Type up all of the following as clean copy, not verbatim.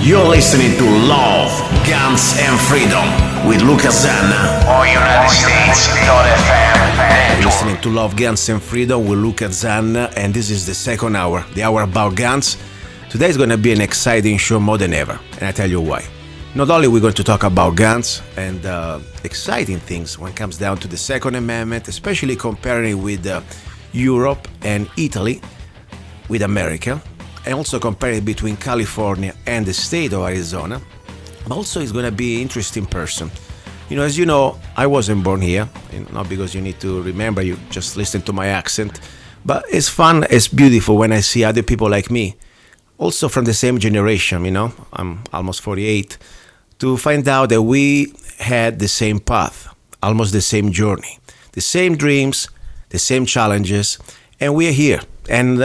You're listening to Love, Guns and Freedom with Luca Zanna on UnitedStates.fm. You're listening to Love, Guns and Freedom with Luca Zanna, and this is the second hour, the hour about guns. Today is going to be an exciting show more than ever, and I tell you why. Not only are we going to talk about guns and exciting things when it comes down to the Second Amendment, especially comparing with Europe and Italy with America, and also comparing between California and the state of Arizona. But also it's going to be an interesting person. As you know, I wasn't born here, not because you need to remember, you just listen to my accent, but it's fun, it's beautiful when I see other people like me, also from the same generation, I'm almost 48, to find out that we had the same path, almost the same journey, the same dreams, the same challenges, and we're here. And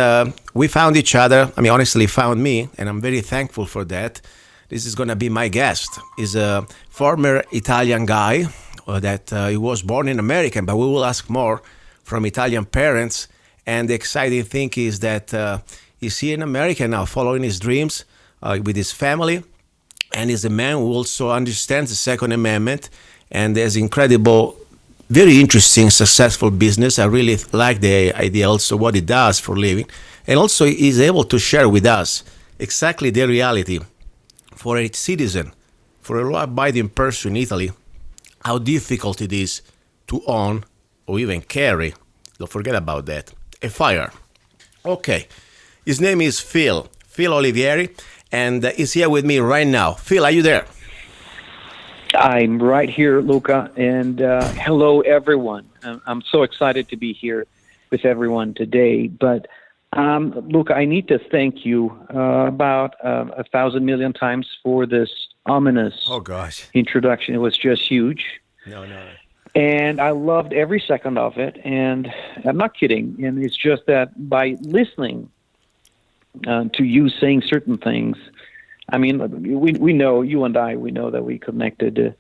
we found each other. Honestly, found me, and I'm very thankful for that. This is going to be my guest. He's a former Italian guy that he was born in America, but we will ask more from Italian parents. And the exciting thing is that he's here in America now, following his dreams with his family. And he's a man who also understands the Second Amendment and has incredible, very interesting, successful business. I really like the idea also what he does for a living. And also he's able to share with us exactly the reality for a citizen, for a law-abiding person in Italy, how difficult it is to own or even carry, don't forget about that, a firearm. Okay, his name is Phil Olivieri, and he's here with me right now. Phil, are you there? I'm right here, Luca, and hello, everyone. I'm so excited to be here with everyone today. But, Luca, I need to thank you about 1,000 million times for this ominous introduction. It was just huge. No. And I loved every second of it, and I'm not kidding. And it's just that by listening to you saying certain things, we know, you and I, we know that we connected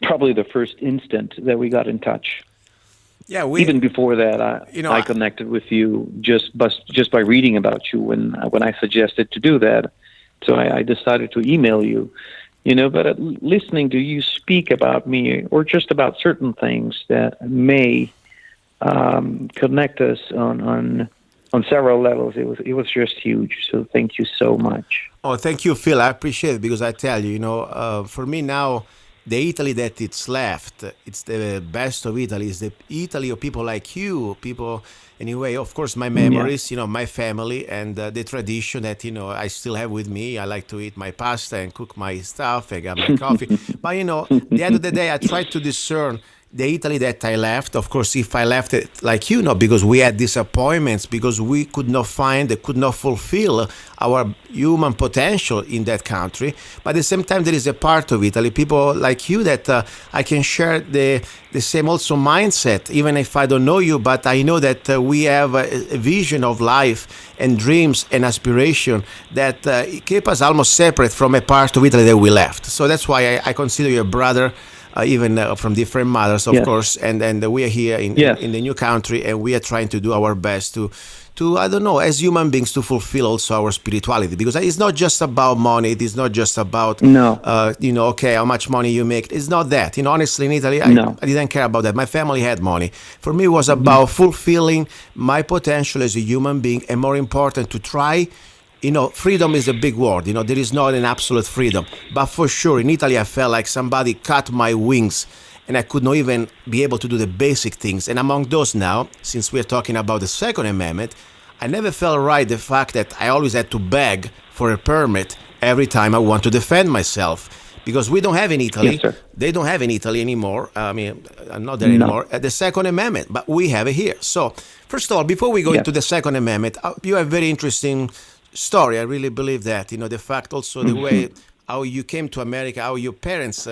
probably the first instant that we got in touch. Yeah, even before that, I connected with you just by reading about you when I suggested to do that. So I decided to email you, but listening to you speak about me or just about certain things that may connect us on several levels, it was just huge. So thank you so much. Oh, thank you, Phil. I appreciate it because I tell you, for me now, the Italy that it's left, it's the best of Italy. It's the Italy of people like you, people, anyway, of course, my memories, my family and the tradition that, I still have with me. I like to eat my pasta and cook my stuff. I got my coffee. But, at the end of the day, I try to discern the Italy that I left. Of course, if I left it like because we had disappointments, because we could not fulfill our human potential in that country. But at the same time, there is a part of Italy, people like you, that I can share the same also mindset, even if I don't know you, but I know that we have a vision of life and dreams and aspiration that keep us almost separate from a part of Italy that we left. So that's why I consider you a brother, even from different mothers, of course, and we are here in the new country, and we are trying to do our best to I don't know, as human beings, to fulfill also our spirituality, because it's not just about money. It is not just about how much money you make. It's not that. Honestly, in Italy, I didn't care about that. My family had money. For me, it was about fulfilling my potential as a human being, and more important, to try. Freedom is a big word. There is not an absolute freedom. But for sure, in Italy, I felt like somebody cut my wings and I could not even be able to do the basic things. And among those now, since we're talking about the Second Amendment, I never felt right the fact that I always had to beg for a permit every time I want to defend myself. Because we don't have in Italy, they don't have in Italy anymore, not there anymore, the Second Amendment, but we have it here. So, first of all, before we go into the Second Amendment, you have very interesting story. I really believe that, the fact also the way how you came to America, how your parents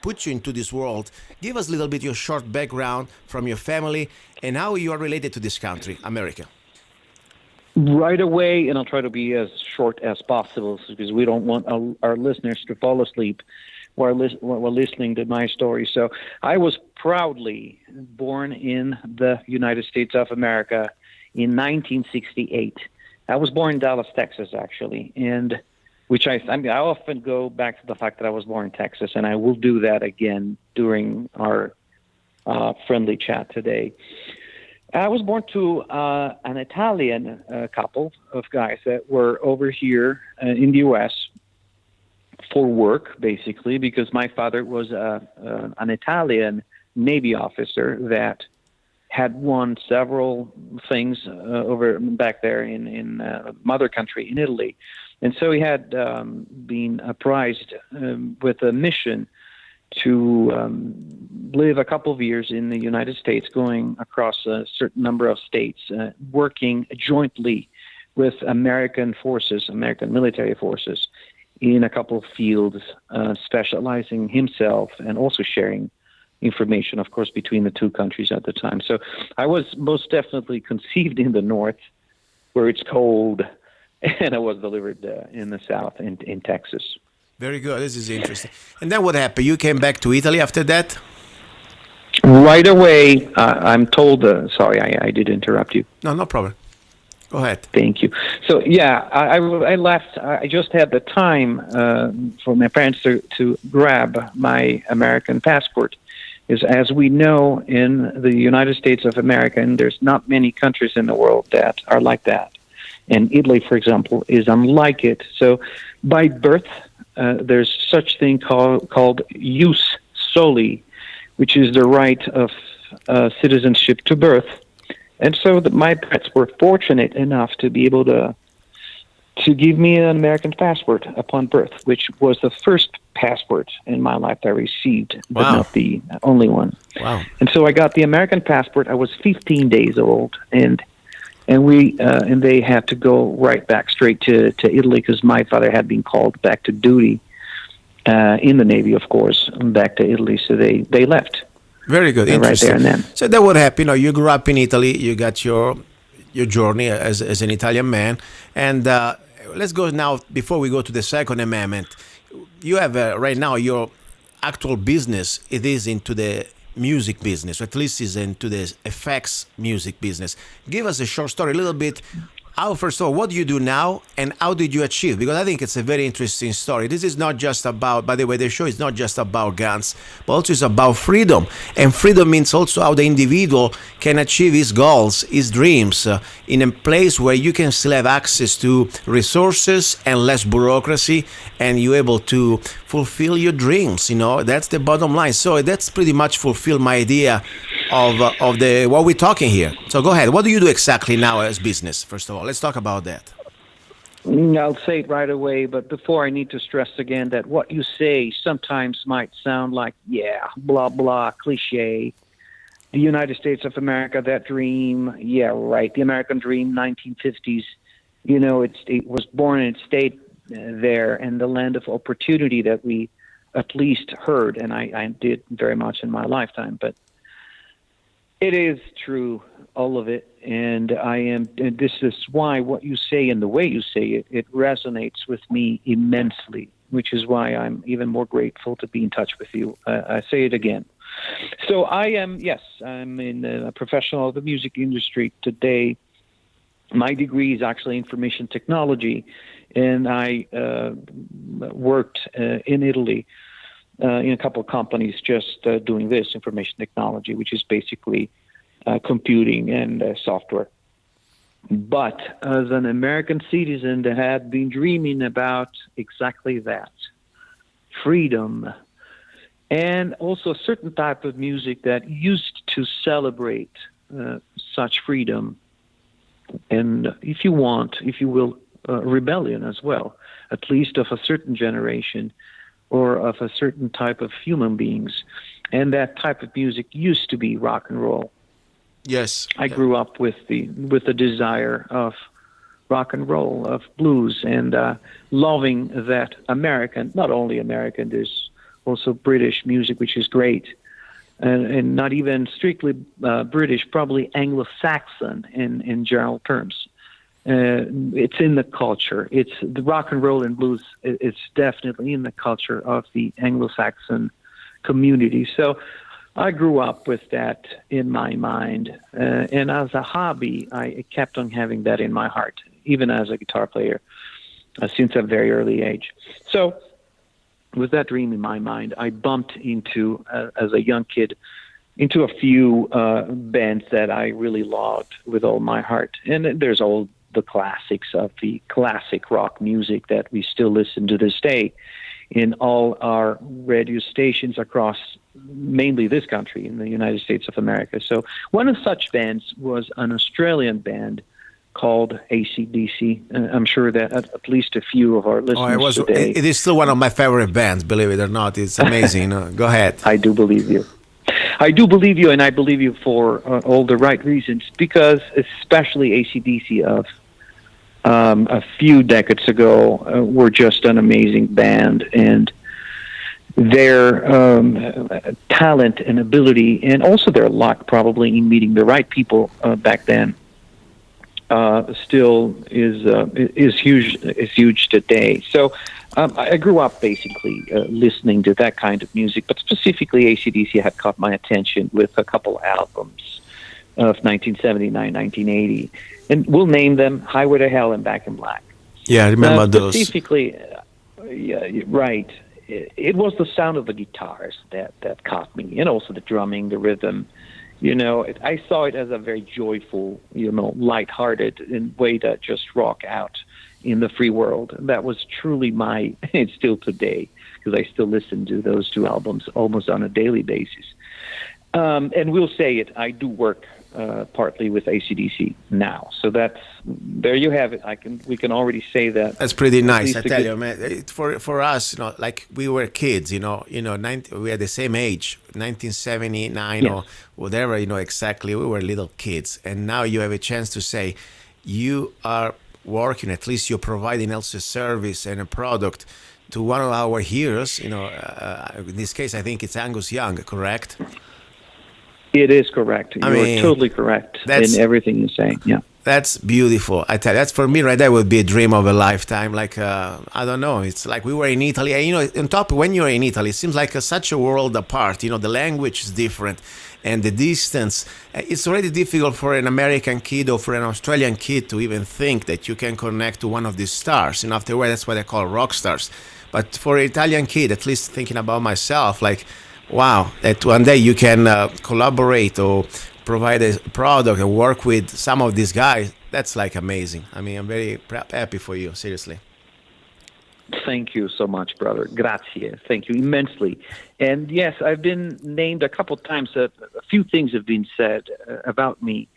put you into this world. Give us a little bit your short background from your family and how you are related to this country, America. Right away, and I'll try to be as short as possible because we don't want our listeners to fall asleep while listening to my story. So I was proudly born in the United States of America in 1968. I was born in Dallas, Texas, actually, and which I often go back to the fact that I was born in Texas, and I will do that again during our friendly chat today. I was born to an Italian couple of guys that were over here in the U.S. for work, basically, because my father was an Italian Navy officer that had won several things over back there in mother country in Italy. And so he had been apprised with a mission to live a couple of years in the United States, going across a certain number of states, working jointly with American forces, American military forces, in a couple of fields, specializing himself and also sharing information, of course, between the two countries at the time. So I was most definitely conceived in the north, where it's cold, and I was delivered in the south, in Texas. Very good. This is interesting. And then what happened? You came back to Italy after that? Right away, I'm told, sorry, I did interrupt you. No, no problem. Go ahead. Thank you. So, yeah, I left. I just had the time for my parents to grab my American passport. As we know, in the United States of America, and there's not many countries in the world that are like that. And Italy, for example, is unlike it. So by birth, there's such thing called jus soli, which is the right of citizenship to birth. And so my parents were fortunate enough to be able to give me an American passport upon birth, which was the first passport in my life that I received, but not the only one. Wow. And so I got the American passport. I was 15 days old, and they had to go right back straight to Italy, because my father had been called back to duty in the Navy, of course, back to Italy. So they left. Very good. Interesting. Right there and then. So that would happen. You grew up in Italy. You got your journey as an Italian man. And let's go now, before we go to the Second Amendment. You have right now your actual business. It is into the music business, or at least is into the effects music business. Give us a short story, a little bit. First of all, what do you do now, and how did you achieve? Because I think it's a very interesting story. This is not just about, by the way, the show is not just about guns, but also it's about freedom. And freedom means also how the individual can achieve his goals, his dreams, in a place where you can still have access to resources and less bureaucracy, and you're able to fulfill your dreams. That's the bottom line. So that's pretty much fulfill my idea of what we're talking here. So go ahead. What do you do exactly now as business? First of all, let's talk about that. I'll say it right away, but before, I need to stress again that what you say sometimes might sound like, blah, blah, cliche. The United States of America, that dream, right. The American dream, 1950s, it was born and it stayed there, in the land of opportunity that we at least heard, and I did very much in my lifetime, but it is true, all of it, and this is why what you say and the way you say it resonates with me immensely, which is why I'm even more grateful to be in touch with you. I say it again. So I'm in a professional of the music industry today. My degree is actually information technology, and I worked in Italy in a couple of companies just doing this, information technology, which is basically computing and software. But as an American citizen that had been dreaming about exactly that, freedom, and also a certain type of music that used to celebrate such freedom, and if you will, rebellion as well, at least of a certain generation or of a certain type of human beings. And that type of music used to be rock and roll. Yes. I grew up with the desire of rock and roll, of blues, and loving that American, not only American, there's also British music, which is great. And not even strictly British, probably Anglo-Saxon in general terms. It's in the culture. It's the rock and roll and blues. It's definitely in the culture of the Anglo-Saxon community. So I grew up with that in my mind, and as a hobby, I kept on having that in my heart, even as a guitar player. since a very early age. So, with that dream in my mind, I bumped into, as a young kid, into a few bands that I really loved with all my heart. And there's all the classics of the classic rock music that we still listen to this day in all our radio stations across mainly this country, in the United States of America. So one of such bands was an Australian band called AC/DC. I'm sure that at least a few of our listeners today... It is still one of my favorite bands, believe it or not. It's amazing. Go ahead. I do believe you. I do believe you, and I believe you for all the right reasons, because especially AC/DC of a few decades ago were just an amazing band, and their talent and ability, and also their luck probably in meeting the right people back then, still is huge today. So I grew up basically listening to that kind of music, but specifically AC/DC had caught my attention with a couple albums of 1979, 1980, and we'll name them Highway to Hell and Back in Black. Yeah, I remember those. Specifically, yeah, right. It was the sound of the guitars that caught me, and also the drumming, the rhythm. I saw it as a very joyful, lighthearted way to just rock out in the free world. That was truly it's still today, because I still listen to those two albums almost on a daily basis. And we'll say it, I do work partly with AC/DC now. So there you have it. We can already say that. That's pretty nice. I tell you, man. For us, like we were kids, we had the same age, 1979 or whatever, exactly. We were little kids, and now you have a chance to say you are working. At least you're providing also a service and a product to one of our heroes. In this case, I think it's Angus Young, correct? It is correct. You're totally correct in everything you're saying. Yeah. That's beautiful. I tell you, that's for me right there would be a dream of a lifetime. Like, I don't know. It's like we were in Italy. On top, when you're in Italy, it seems like such a world apart. The language is different and the distance. It's already difficult for an American kid or for an Australian kid to even think that you can connect to one of these stars. After a while, that's what they call rock stars. But for an Italian kid, at least thinking about myself, like, wow, that one day you can collaborate or provide a product and work with some of these guys. That's like amazing. I'm very happy for you, seriously. Thank you so much, brother. Grazie. Thank you immensely. And yes, I've been named a couple times. A few things have been said about me,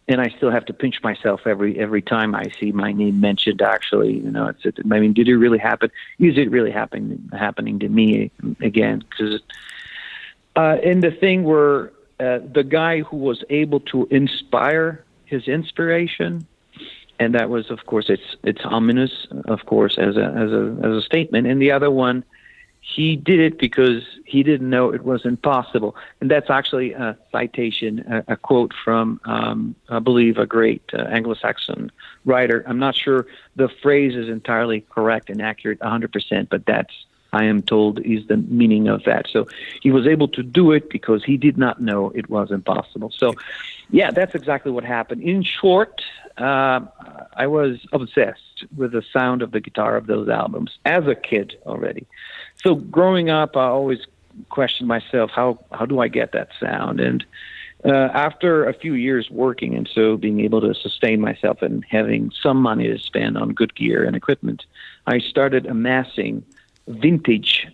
and I still have to pinch myself every time I see my name mentioned. Actually, did it really happen? Is it really happening to me again? Because and the thing where the guy who was able to inspire his inspiration, and that was, of course, it's ominous, of course, as a statement. And the other one, he did it because he didn't know it was impossible. And that's actually a citation, a quote from, I believe, a great Anglo-Saxon writer. I'm not sure the phrase is entirely correct and accurate 100%, but that's, I am told, is the meaning of that. So he was able to do it because he did not know it was impossible. So, yeah, that's exactly what happened. In short, I was obsessed with the sound of the guitar of those albums as a kid already. So growing up, I always questioned myself, how do I get that sound? And after a few years working and so being able to sustain myself and having some money to spend on good gear and equipment, I started amassing vintage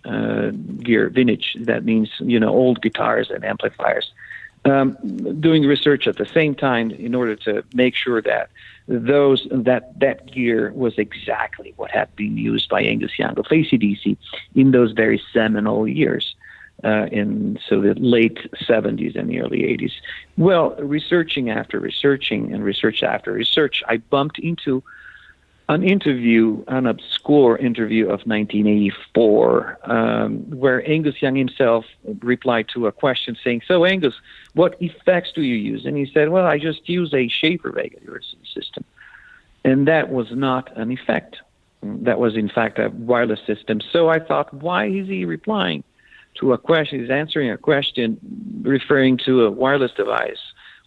gear. Vintage, that means, old guitars and amplifiers. Doing research at the same time in order to make sure that that gear was exactly what had been used by Angus Young of AC/DC in those very seminal years, in the late 70s and the early 80s. Well, researching after researching and research after research, I bumped into an obscure interview of 1984, where Angus Young himself replied to a question saying, "So Angus, what effects do you use?" And he said, "Well, I just use a Schaefer regular system." And that was not an effect. That was, in fact, a wireless system. So I thought, why is he replying to a question? He's answering a question referring to a wireless device.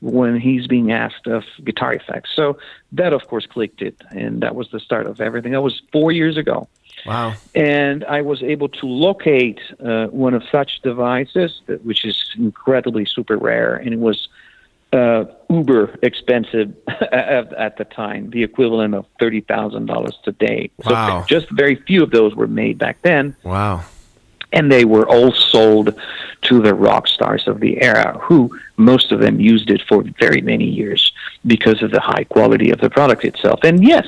when he's being asked of guitar effects. So that, of course, clicked it, and that was the start of everything. That was 4 years ago. Wow. And I was able to locate one of such devices, which is incredibly super rare, and it was uber expensive at the time, the equivalent of $30,000 today. Wow. So just very few of those were made back then. Wow. And they were all sold to the rock stars of the era, who most of them used it for very many years because of the high quality of the product itself. And yes,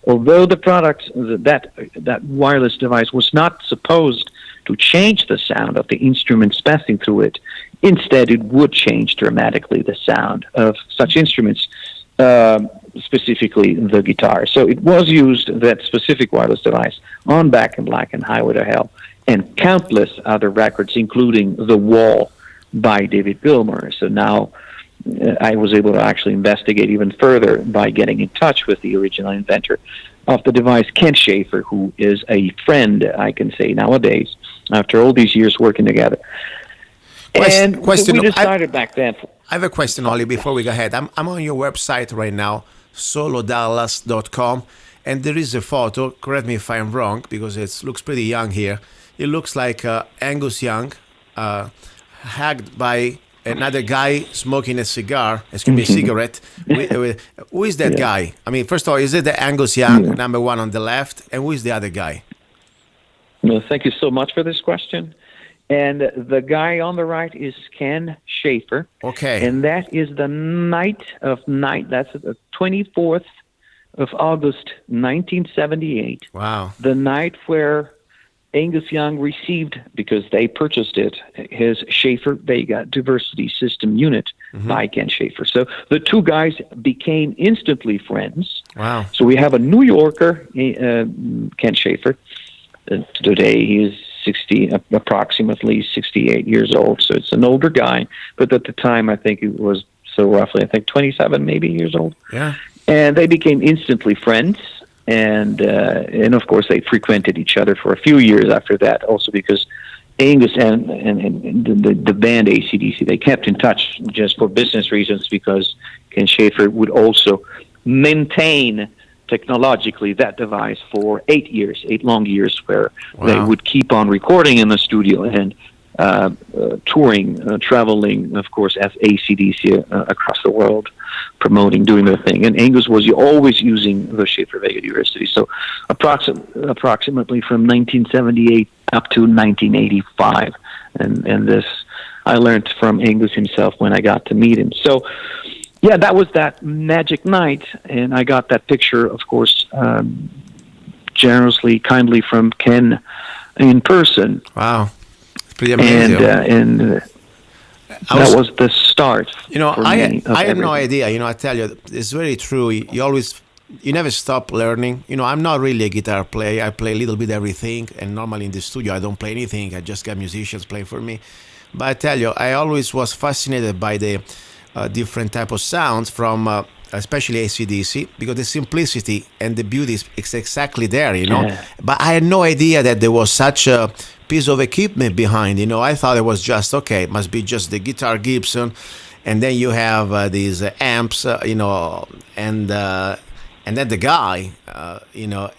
although the product, that wireless device was not supposed to change the sound of the instruments passing through it, instead it would change dramatically the sound of such instruments, specifically the guitar. So it was used, that specific wireless device, on Back in Black and Highway to Hell, and countless other records, including The Wall by David Gilmour. So now I was able to actually investigate even further by getting in touch with the original inventor of the device, Ken Schaefer, who is a friend, I can say nowadays, after all these years working together. Question. We decided back then. I have a question, Ollie, before we go ahead. I'm on your website right now, solodallas.com, and there is a photo, correct me if I'm wrong, because it looks pretty young here. It looks like Angus Young, hugged by another guy smoking a cigar, a cigarette. Who is that guy? I mean, first of all, is it the Angus Young, number one on the left, and who is the other guy? Well, thank you so much for this question. And the guy on the right is Ken Schaefer. Okay. And that is the that's the 24th of August, 1978. Wow. The night where Angus Young received, because they purchased it, his Schaefer Vega Diversity System unit by Ken Schaefer. So the two guys became instantly friends. Wow. So we have a New Yorker, Ken Schaefer. Today he is approximately 68 years old. So it's an older guy. But at the time, I think it was roughly 27 maybe years old. Yeah. And they became instantly friends. And of course, they frequented each other for a few years after that, also because Angus and the band AC/DC, they kept in touch just for business reasons, because Ken Schaefer would also maintain technologically that device for 8 long years, where they would keep on recording in the studio and touring, traveling, of course, as AC/DC across the world, promoting, doing their thing. And Angus was always using the Schaefer Vega Diversity. So approximately from 1978 up to 1985. And this I learned from Angus himself when I got to meet him. So, yeah, that was that magic night. And I got that picture, of course, generously, kindly from Ken in person. Wow. Pretty amazing. And that was the start. I had no idea. I tell you, it's very true. You never stop learning. I'm not really a guitar player. I play a little bit everything, and normally in the studio I don't play anything. I just got musicians playing for me. But I tell you, I always was fascinated by the different type of sounds from especially AC/DC, because the simplicity and the beauty is exactly there, Yeah. But I had no idea that there was such a piece of equipment behind. I thought it was just, okay, it must be just the guitar Gibson, and then you have these amps, and then the guy,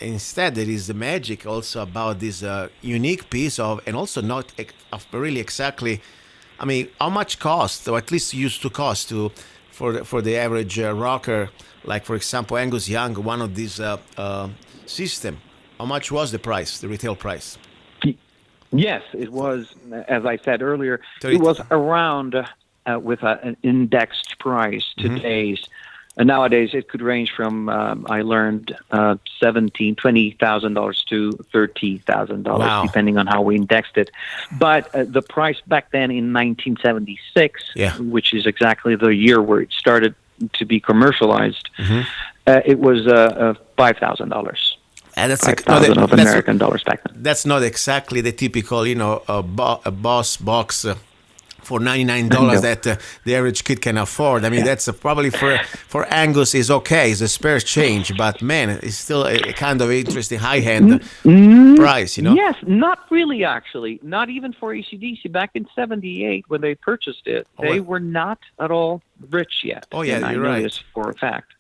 instead there is the magic also about this unique piece of, and also not really exactly, I mean, how much cost, or at least used to cost for the average rocker, like for example Angus Young, one of these system. How much was the price, the retail price? Yes, it was, as I said earlier, it was around with an indexed price today's. Nowadays, it could range from, I learned, $20,000 to $30,000, depending on how we indexed it. But the price back then in 1976, which is exactly the year where it started to be commercialized, it was $5,000. And that's American dollars back then. That's not exactly the typical, a Boss box for $99 that the average kid can afford. I mean, that's probably for Angus is okay. It's a spare change, but man, it's still a kind of interesting high-end price, you know? Yes, not really, actually. Not even for AC/DC. Back in '78, when they purchased it, they were not at all rich yet. Oh, yeah, and you're I know right. this for a fact.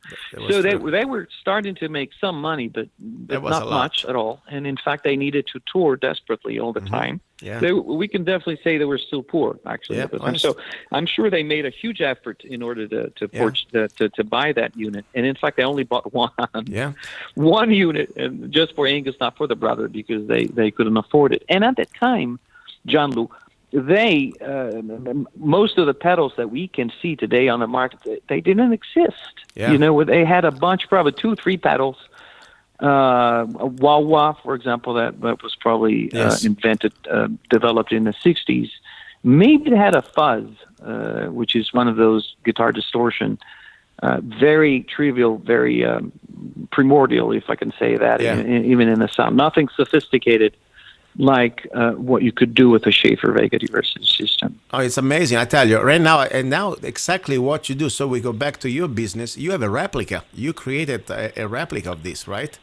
So they were starting to make some money, but not much at all. And in fact, they needed to tour desperately all the time. Yeah. We can definitely say they were still poor, actually, at the time. So I'm sure they made a huge effort in order to buy that unit. And in fact, they only bought one. Yeah. One unit, and just for Angus, not for the brother, because they couldn't afford it. And at that time, John Lou, they most of the pedals that we can see today on the market, they didn't exist. Yeah. You know, they had a bunch, probably 2-3 pedals. A wah-wah, for example, that was probably developed in the 60s. Maybe it had a fuzz, which is one of those guitar distortion, very trivial, very primordial, if I can say that, even in the sound. Nothing sophisticated like what you could do with a Schaefer Vega diversion system. Oh, it's amazing, I tell you. Right now, and now exactly what you do. So we go back to your business. You have a replica. You created a replica of this, right?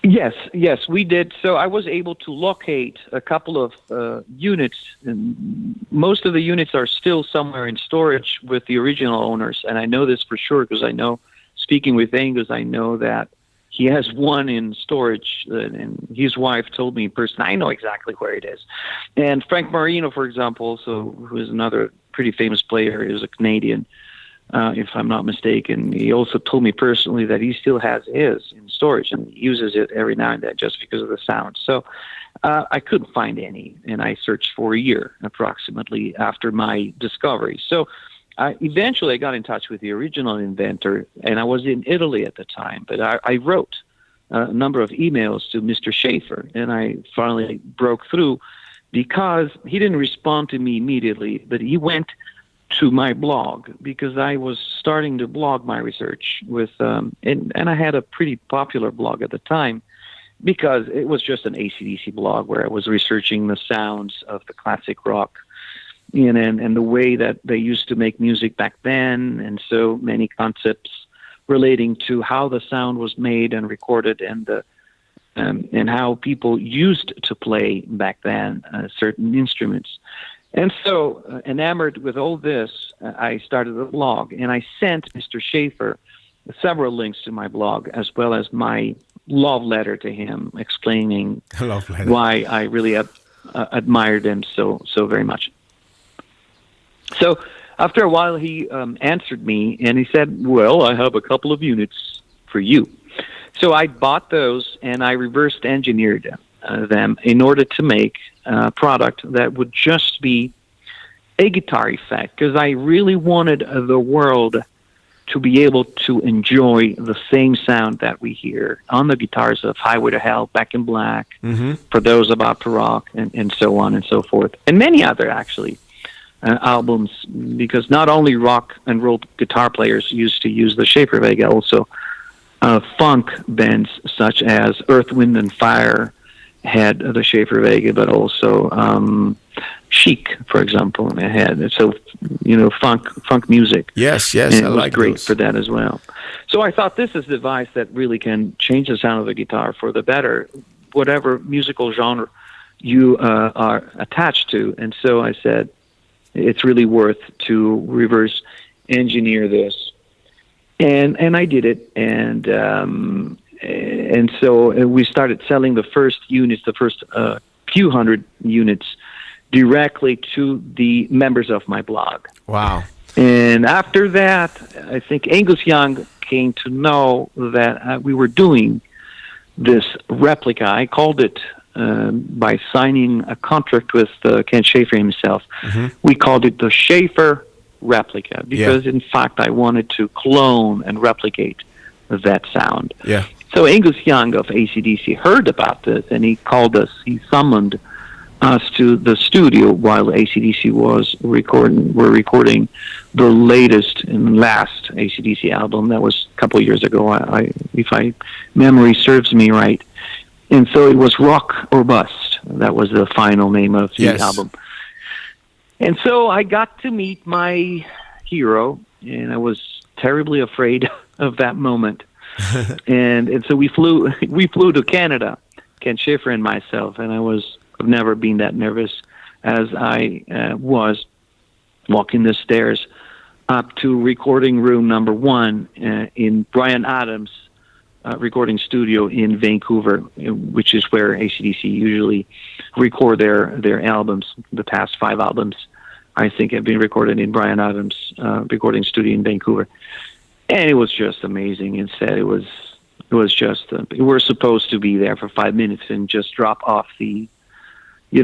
Yes, we did. So I was able to locate a couple of units. And most of the units are still somewhere in storage with the original owners. And I know this for sure because I know, speaking with Angus, I know that he has one in storage, and his wife told me in person, I know exactly where it is. And Frank Marino, for example, who is another pretty famous player, is a Canadian, if I'm not mistaken. He also told me personally that he still has his in storage and uses it every now and then just because of the sound. So I couldn't find any, and I searched for a year approximately after my discovery. So eventually I got in touch with the original inventor, and I was in Italy at the time, but I wrote a number of emails to Mr. Schaefer, and I finally broke through because he didn't respond to me immediately, but he went to my blog because I was starting to blog my research with, and I had a pretty popular blog at the time because it was just an AC/DC blog where I was researching the sounds of the classic rock and the way that they used to make music back then, and so many concepts relating to how the sound was made and recorded, and how people used to play back then certain instruments. And so, enamored with all this, I started a blog, and I sent Mr. Schaefer several links to my blog, as well as my love letter to him, explaining why I really admired him so very much. So after a while, he answered me, and he said, well, I have a couple of units for you. So I bought those, and I reversed engineered them in order to make a product that would just be a guitar effect, because I really wanted the world to be able to enjoy the same sound that we hear on the guitars of Highway to Hell, Back in Black, For Those About to Rock, and so on and so forth, and many other, actually. Albums, because not only rock and roll guitar players used to use the Schaefer Vega, also funk bands such as Earth, Wind and Fire had the Schaefer Vega, but also Chic, for example, had. So, funk music. Yes, it I was like great those. for that as well. So I thought this is a device that really can change the sound of the guitar for the better, whatever musical genre you are attached to. And so I said, it's really worth to reverse engineer this, and I did it, and so we started selling the first units, the first few hundred units, directly to the members of my blog. Wow! And after that, I think Angus Young came to know that we were doing this replica. I called it. By signing a contract with Ken Schaefer himself, we called it the Schaefer replica because, in fact, I wanted to clone and replicate that sound. Yeah. So Angus Young of AC/DC heard about this, and he called us. He summoned us to the studio while AC/DC were recording the latest and last AC/DC album. That was a couple of years ago, if my memory serves me right. And so it was Rock or Bust. That was the final name of the album. And so I got to meet my hero, and I was terribly afraid of that moment. and so we flew to Canada, Ken Schiffer and myself, and I've never been that nervous as I was walking the stairs up to recording room number 1 in Bryan Adams' recording studio in Vancouver, which is where AC/DC usually record their albums. The past 5 albums, I think, have been recorded in Bryan Adams' recording studio in Vancouver. And it was just amazing. Instead, it was just we were supposed to be there for 5 minutes and just drop off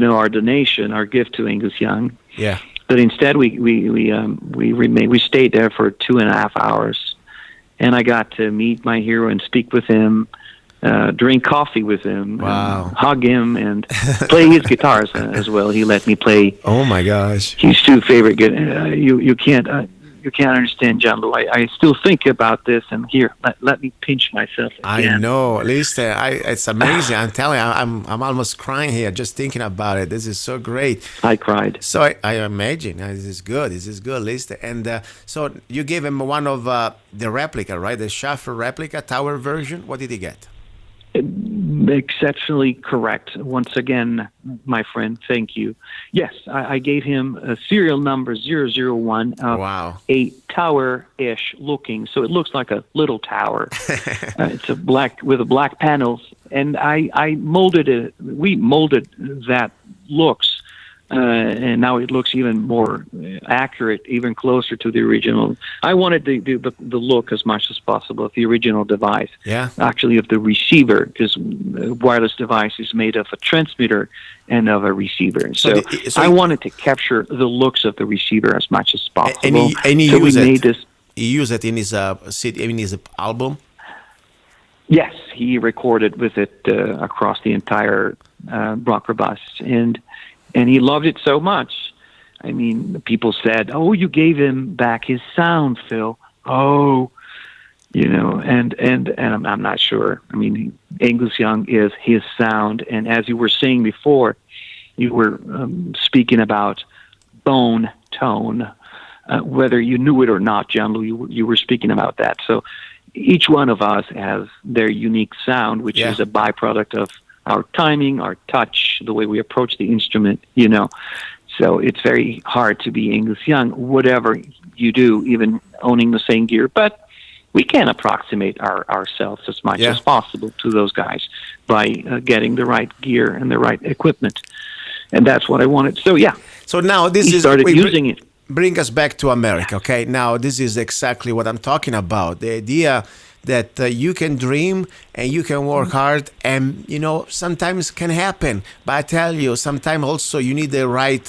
our donation, our gift to Angus Young. Yeah. But instead, we remained. We stayed there for 2.5 hours, and I got to meet my hero and speak with him, drink coffee with him, hug him, and play his guitars as well. He let me play. Oh my gosh! His 2 favorite. You can't understand, John Lou. I still think about this, and here, let me pinch myself again. I know. Listen, it's amazing. I'm telling you, I'm almost crying here just thinking about it. This is so great. I cried. So I imagine this is good. This is good, listen. And so you gave him one of the replica, right? The Schaffer replica tower version. What did he get? Exceptionally correct. Once again, my friend, thank you. Yes, I gave him a serial number 001. Wow. A tower-ish looking, so it looks like a little tower. It's a black panels, and I molded it. We molded that looks. And now it looks even more accurate, even closer to the original. I wanted the look as much as possible of the original device. Yeah. Actually, of the receiver, because wireless device is made of a transmitter and of a receiver. So I wanted to capture the looks of the receiver as much as possible. And he used it in his album. Yes, he recorded with it across the entire Bronco and he loved it so much. I mean, people said, "Oh, you gave him back his sound, Phil." Oh, and I'm not sure. I mean, Angus Young is his sound, and as you were saying before, you were speaking about bone tone, whether you knew it or not, John Lou. You were speaking about that. So each one of us has their unique sound, which is a byproduct of our timing, our touch, the way we approach the instrument, So it's very hard to be Angus Young, whatever you do, even owning the same gear. But we can approximate ourselves as much as possible to those guys by getting the right gear and the right equipment. And that's what I wanted. So, yeah. So now this he started using it. Bring us back to America, okay? Now, this is exactly what I'm talking about. The idea that you can dream and you can work hard, and sometimes can happen. But I tell you, sometimes also you need the right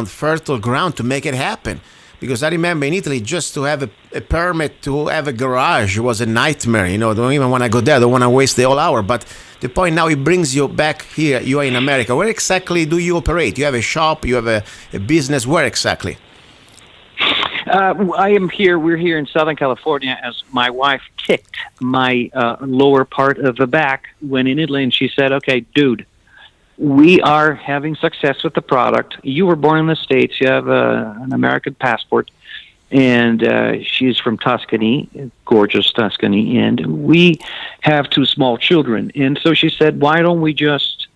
fertile ground to make it happen. Because I remember in Italy, just to have a permit to have a garage was a nightmare. Don't even want to go there. Don't want to waste the whole hour. But the point now, it brings you back here. You are in America. Where exactly do you operate? You have a shop? You have a business? Where exactly? I am here. We're here in Southern California as my wife kicked my lower part of the back when in Italy, and she said, "Okay, dude, we are having success with the product. You were born in the States. You have an American passport." And she's from Tuscany, gorgeous Tuscany, and we have 2 small children. And so she said, "Why don't we just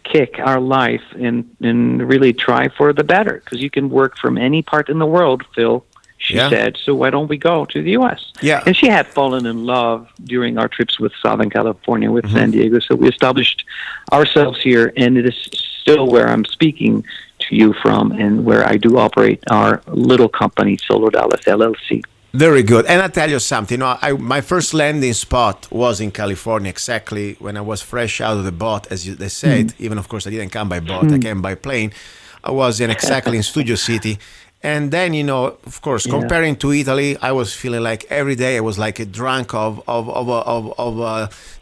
kick our life and really try for the better? Because you can work from any part in the world, Phil," she said. "So why don't we go to the U.S.?" Yeah. And she had fallen in love during our trips with Southern California, with San Diego. So we established ourselves here, and it is still where I'm speaking to you from and where I do operate our little company, Solo Dallas LLC. Very good. And I tell you something, my first landing spot was in California, exactly when I was fresh out of the boat, as they said. Even, of course, I didn't come by boat. I came by plane. I was exactly in Studio City. And then, of course, comparing to Italy, I was feeling like every day I was like a drunk of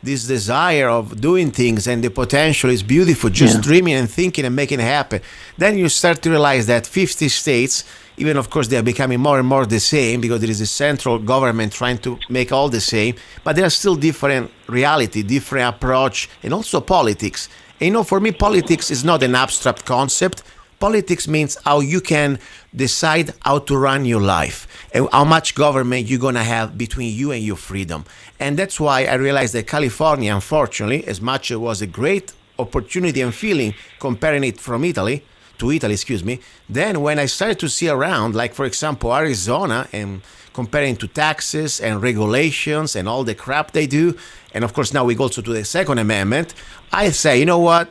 this desire of doing things, and the potential is beautiful, just dreaming and thinking and making it happen. Then you start to realize that 50 states, even of course they are becoming more and more the same because there is a central government trying to make all the same, but there are still different reality, different approach, and also politics. And for me, politics is not an abstract concept. Politics means how you can decide how to run your life and how much government you're going to have between you and your freedom. And that's why I realized that California, unfortunately, as much as it was a great opportunity and feeling comparing it from Italy, to Italy, excuse me, then when I started to see around, like for example, Arizona, and comparing to taxes and regulations and all the crap they do, and of course now we go also to the Second Amendment, I say, you know what,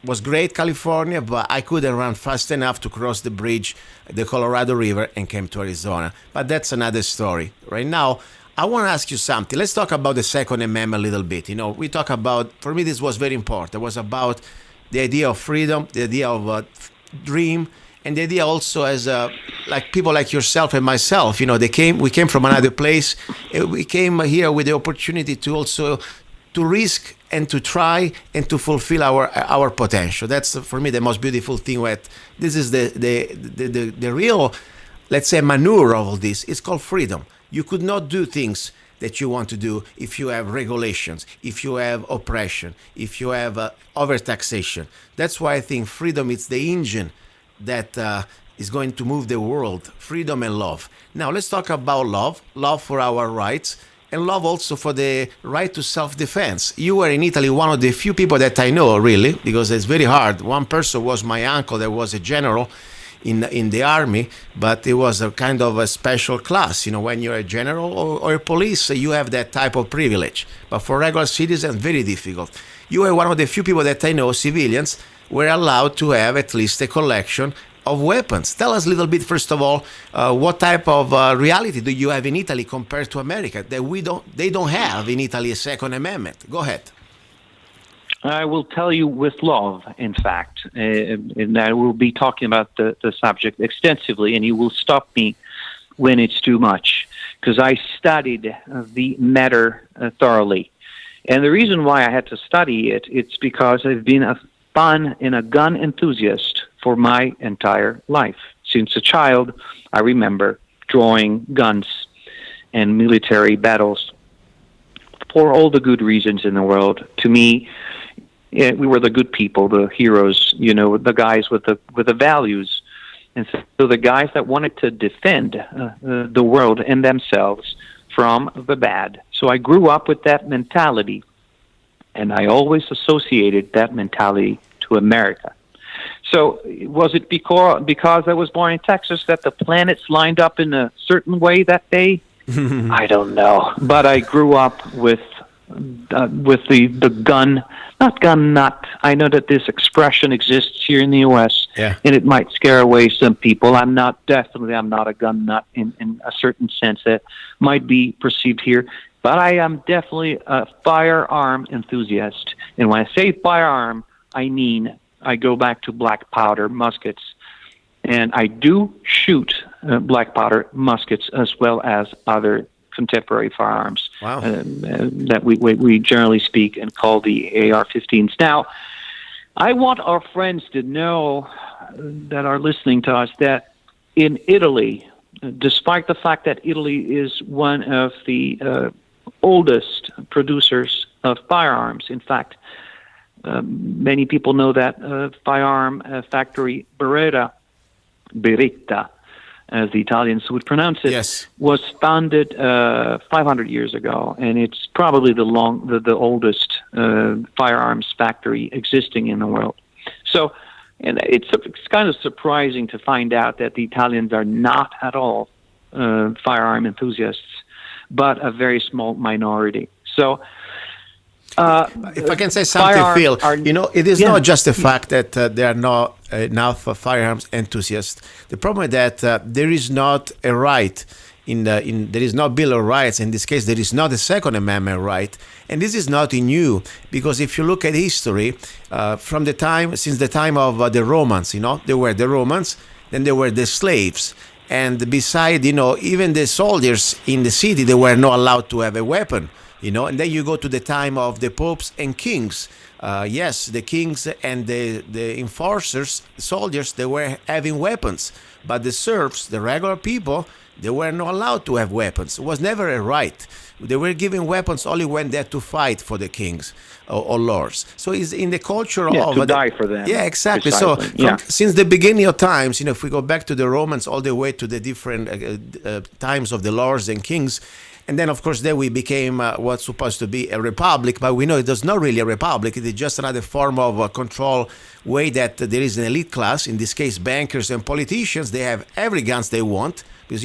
it was great California, but I couldn't run fast enough to cross the bridge, the Colorado River, and came to Arizona. But that's another story. Right now, I want to ask you something. Let's talk about the Second Amendment a little bit. We talk about, for me, this was very important. It was about the idea of freedom, the idea of dream, and the idea also as like people like yourself and myself. We came from another place. We came here with the opportunity to also to risk and to try and to fulfill our potential. That's for me the most beautiful thing. This is the real, let's say, manure of all this. It's called freedom. You could not do things that you want to do if you have regulations, if you have oppression, if you have overtaxation. That's why I think freedom is the engine that is going to move the world. Freedom and love. Now let's talk about love for our rights, and love also for the right to self-defense. You were in Italy one of the few people that I know, really, because it's very hard. One person was my uncle that was a general in the army, but it was a kind of a special class. When you're a general or a police, you have that type of privilege. But for regular citizens, very difficult. You were one of the few people that I know, civilians, were allowed to have at least a collection of weapons. Tell us a little bit, first of all, what type of reality do you have in Italy compared to America that they don't have in Italy a Second Amendment? Go ahead. I will tell you with love, in fact, and I will be talking about the subject extensively, and you will stop me when it's too much, because I studied the matter thoroughly. And the reason why I had to study it's because I've been a fun and a gun enthusiast for my entire life. Since a child, I remember drawing guns and military battles for all the good reasons in the world. To me, we were the good people, the heroes, the guys with the values. And so the guys that wanted to defend the world and themselves from the bad. So I grew up with that mentality, and I always associated that mentality to America. So was it because I was born in Texas that the planets lined up in a certain way that day? I don't know. But I grew up with the gun, not gun nut. I know that this expression exists here in the U.S., and it might scare away some people. I'm not a gun nut in a certain sense that might be perceived here. But I am definitely a firearm enthusiast. And when I say firearm, I mean I go back to black powder muskets. And I do shoot black powder muskets as well as other contemporary firearms. Wow. That we generally speak and call the AR-15s. Now, I want our friends to know that are listening to us that in Italy, despite the fact that Italy is one of the oldest producers of firearms, in fact, many people know that firearm factory Beretta, as the Italians would pronounce it, yes, was founded 500 years ago, and it's probably the oldest firearms factory existing in the world. So, and it's kind of surprising to find out that the Italians are not at all firearm enthusiasts, but a very small minority. So, if I can say something, Phil, it is not just the fact that there are not enough firearms enthusiasts. The problem is that there is not a right there is no Bill of Rights. In this case, there is not a Second Amendment right, and this is not new because if you look at history, since the time of the Romans, there were the Romans, then there were the slaves. And beside, even the soldiers in the city, they were not allowed to have a weapon. And then you go to the time of the popes and kings. Yes, the kings and the enforcers, soldiers, they were having weapons. But the serfs, the regular people, They were not allowed to have weapons. It was never a right. They were given weapons only when they had to fight for the kings or lords. So it's in the culture of to die for them. Yeah, exactly. Precisely. So since the beginning of times, if we go back to the Romans all the way to the different times of the lords and kings, and then, of course, then we became what's supposed to be a republic, but we know it is not really a republic. It is just another form of control way that there is an elite class, in this case, bankers and politicians. They have every guns they want because,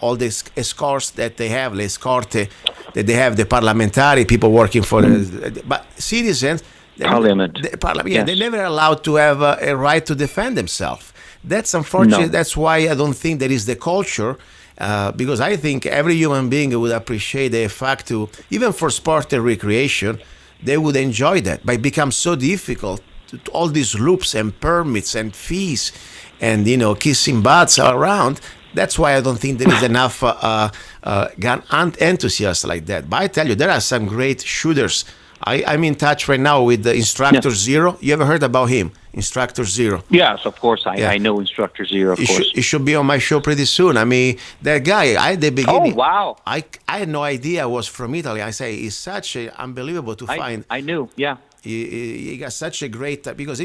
all these escorts that they have, the escorte that they have, the parliamentary, people working for but citizens, Parliament. They're never allowed to have a right to defend themselves. That's unfortunate. No. That's why I don't think there is the culture. Because I think every human being would appreciate the fact to, even for sport and recreation, they would enjoy that. But it becomes so difficult, all these loops and permits and fees and, kissing butts all around. That's why I don't think there is enough gun enthusiasts like that. But I tell you, there are some great shooters. I'm in touch right now with the Instructor Zero. You ever heard about him? Instructor Zero. Yes, of course. I know Instructor Zero, of course. He should be on my show pretty soon. I mean, that guy, at the beginning... Oh, wow. I had no idea was from Italy. I say, he's such unbelievable to find. I knew, yeah. He got such a great... Because,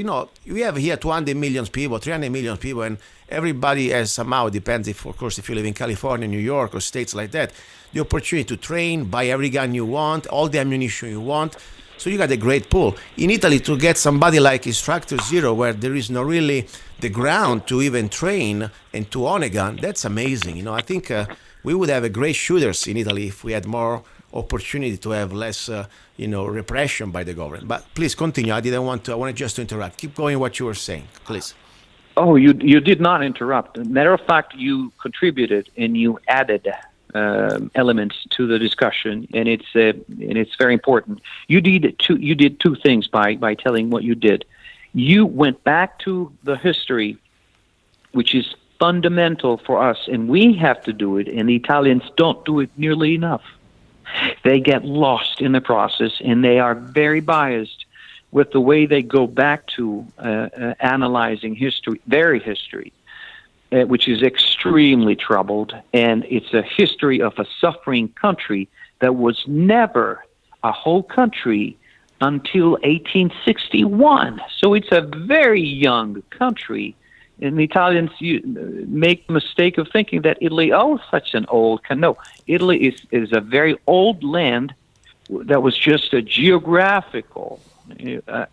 we have here 200 million people, 300 million people, and everybody has somehow, depends if you live in California, New York, or states like that, the opportunity to train, buy every gun you want, all the ammunition you want. So you got a great pool. In Italy, to get somebody like Instructor Zero, where there is not really the ground to even train and to own a gun, that's amazing. I think we would have a great shooters in Italy if we had more opportunity to have less, repression by the government. But please continue. I wanted just to interrupt. Keep going what you were saying, please. Oh, you did not interrupt. Matter of fact, you contributed and you added elements to the discussion, and it's very important. You did two things by telling what you did. You went back to the history, which is fundamental for us, and we have to do it, and the Italians don't do it nearly enough. They get lost in the process, and they are very biased with the way they go back to analyzing history, their history, which is extremely troubled, and it's a history of a suffering country that was never a whole country until 1861. So it's a very young country, and the Italians make the mistake of thinking that Italy, such an old country. No, Italy is a very old land that was just a geographical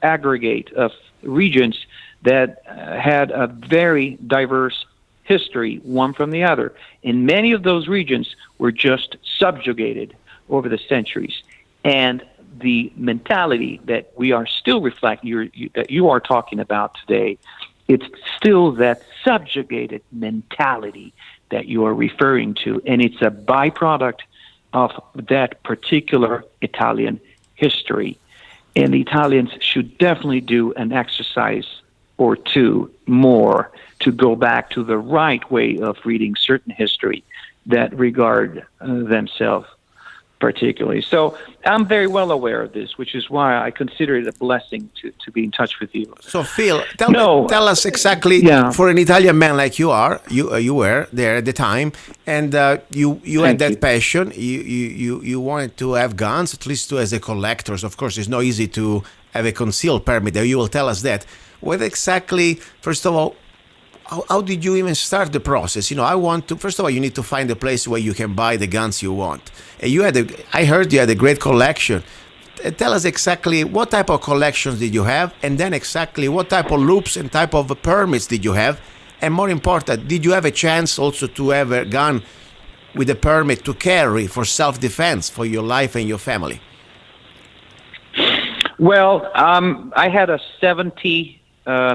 aggregate of regions that had a very diverse history, one from the other. And many of those regions were just subjugated over the centuries. And the mentality that we are still reflecting, that you are talking about today, it's still that subjugated mentality that you are referring to. And it's a byproduct of that particular Italian history. And the Italians should definitely do an exercise or two more to go back to the right way of reading certain history that regard themselves particularly. So I'm very well aware of this, which is why I consider it a blessing to be in touch with you. So Phil, tell us exactly, for an Italian man like you are, you were there at the time, and you had that passion. You wanted to have guns, at least as a collector. Of course, it's not easy to have a concealed permit. You will tell us that. What exactly, first of all, how did you even start the process? First of all, you need to find a place where you can buy the guns you want. And I heard you had a great collection. Tell us exactly what type of collections did you have, and then exactly what type of loops and type of permits did you have? And more important, did you have a chance also to have a gun with a permit to carry for self-defense for your life and your family? Well, I had a 70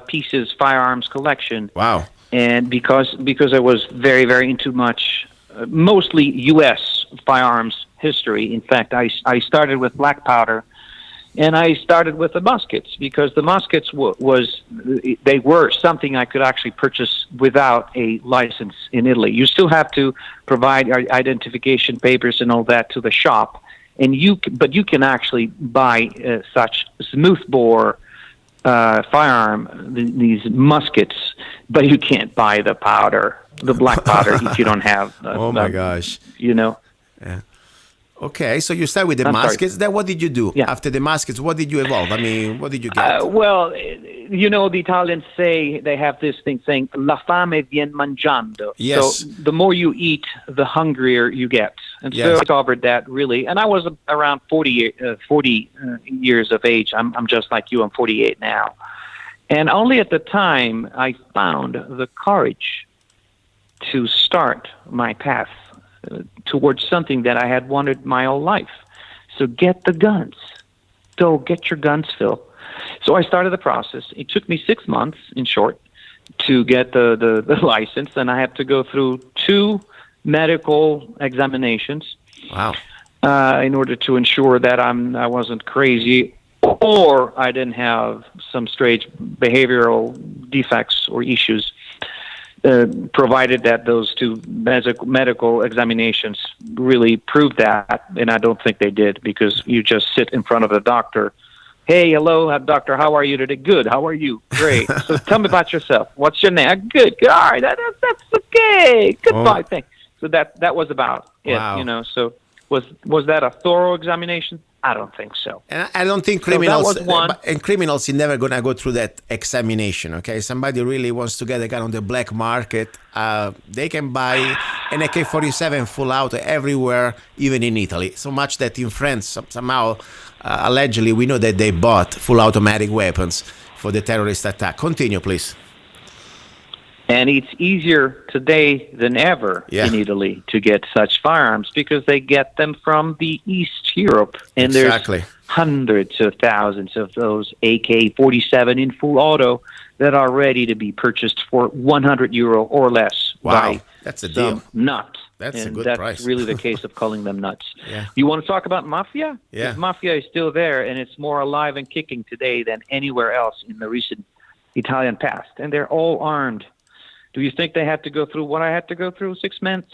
pieces firearms collection. Wow. And because I was very, very into mostly U.S. firearms history. In fact, I started with black powder, and I started with the muskets, because the muskets they were something I could actually purchase without a license in Italy. You still have to provide identification papers and all that to the shop, but you can actually buy such smoothbore firearm, these muskets, but you can't buy the powder, the black powder, if you don't have. Oh my gosh! Yeah. Okay, so you start with the muskets. Then what did you do after the muskets? What did you evolve? I mean, what did you get? Well, the Italians say they have this thing saying "la fame vien mangiando." Yes. So the more you eat, the hungrier you get. And so I discovered that really. And I was around 40 years of age. I'm just like you. I'm 48 now. And only at the time I found the courage to start my path towards something that I had wanted my whole life. So get the guns. Go get your guns, Phil. So I started the process. It took me 6 months, in short, to get the license, and I had to go through 2 medical examinations. Wow. In order to ensure that I wasn't crazy or I didn't have some strange behavioral defects or issues. Provided that those 2 medical examinations really proved that, and I don't think they did, because you just sit in front of a doctor. Hey, hello, doctor, how are you today? Good, how are you? Great. So tell me about yourself. What's your name? Good. All right, that's okay. Goodbye, thanks. So that was about it, So was that a thorough examination? I don't think so. And I don't think criminals are never going to go through that examination, okay? Somebody really wants to get a gun on the black market. They can buy an AK-47 full auto everywhere, even in Italy. So much that in France, somehow, allegedly, we know that they bought full automatic weapons for the terrorist attack. Continue, please. And it's easier today than ever in Italy to get such firearms because they get them from the East Europe. And there's hundreds of thousands of those AK-47 in full auto that are ready to be purchased for €100 or less. Wow, that's a deal. Nuts. That's a good price. That's really the case of calling them nuts. You want to talk about mafia? Yeah. Mafia is still there, and it's more alive and kicking today than anywhere else in the recent Italian past. And they're all armed. Do you think they had to go through what I had to go through, 6 months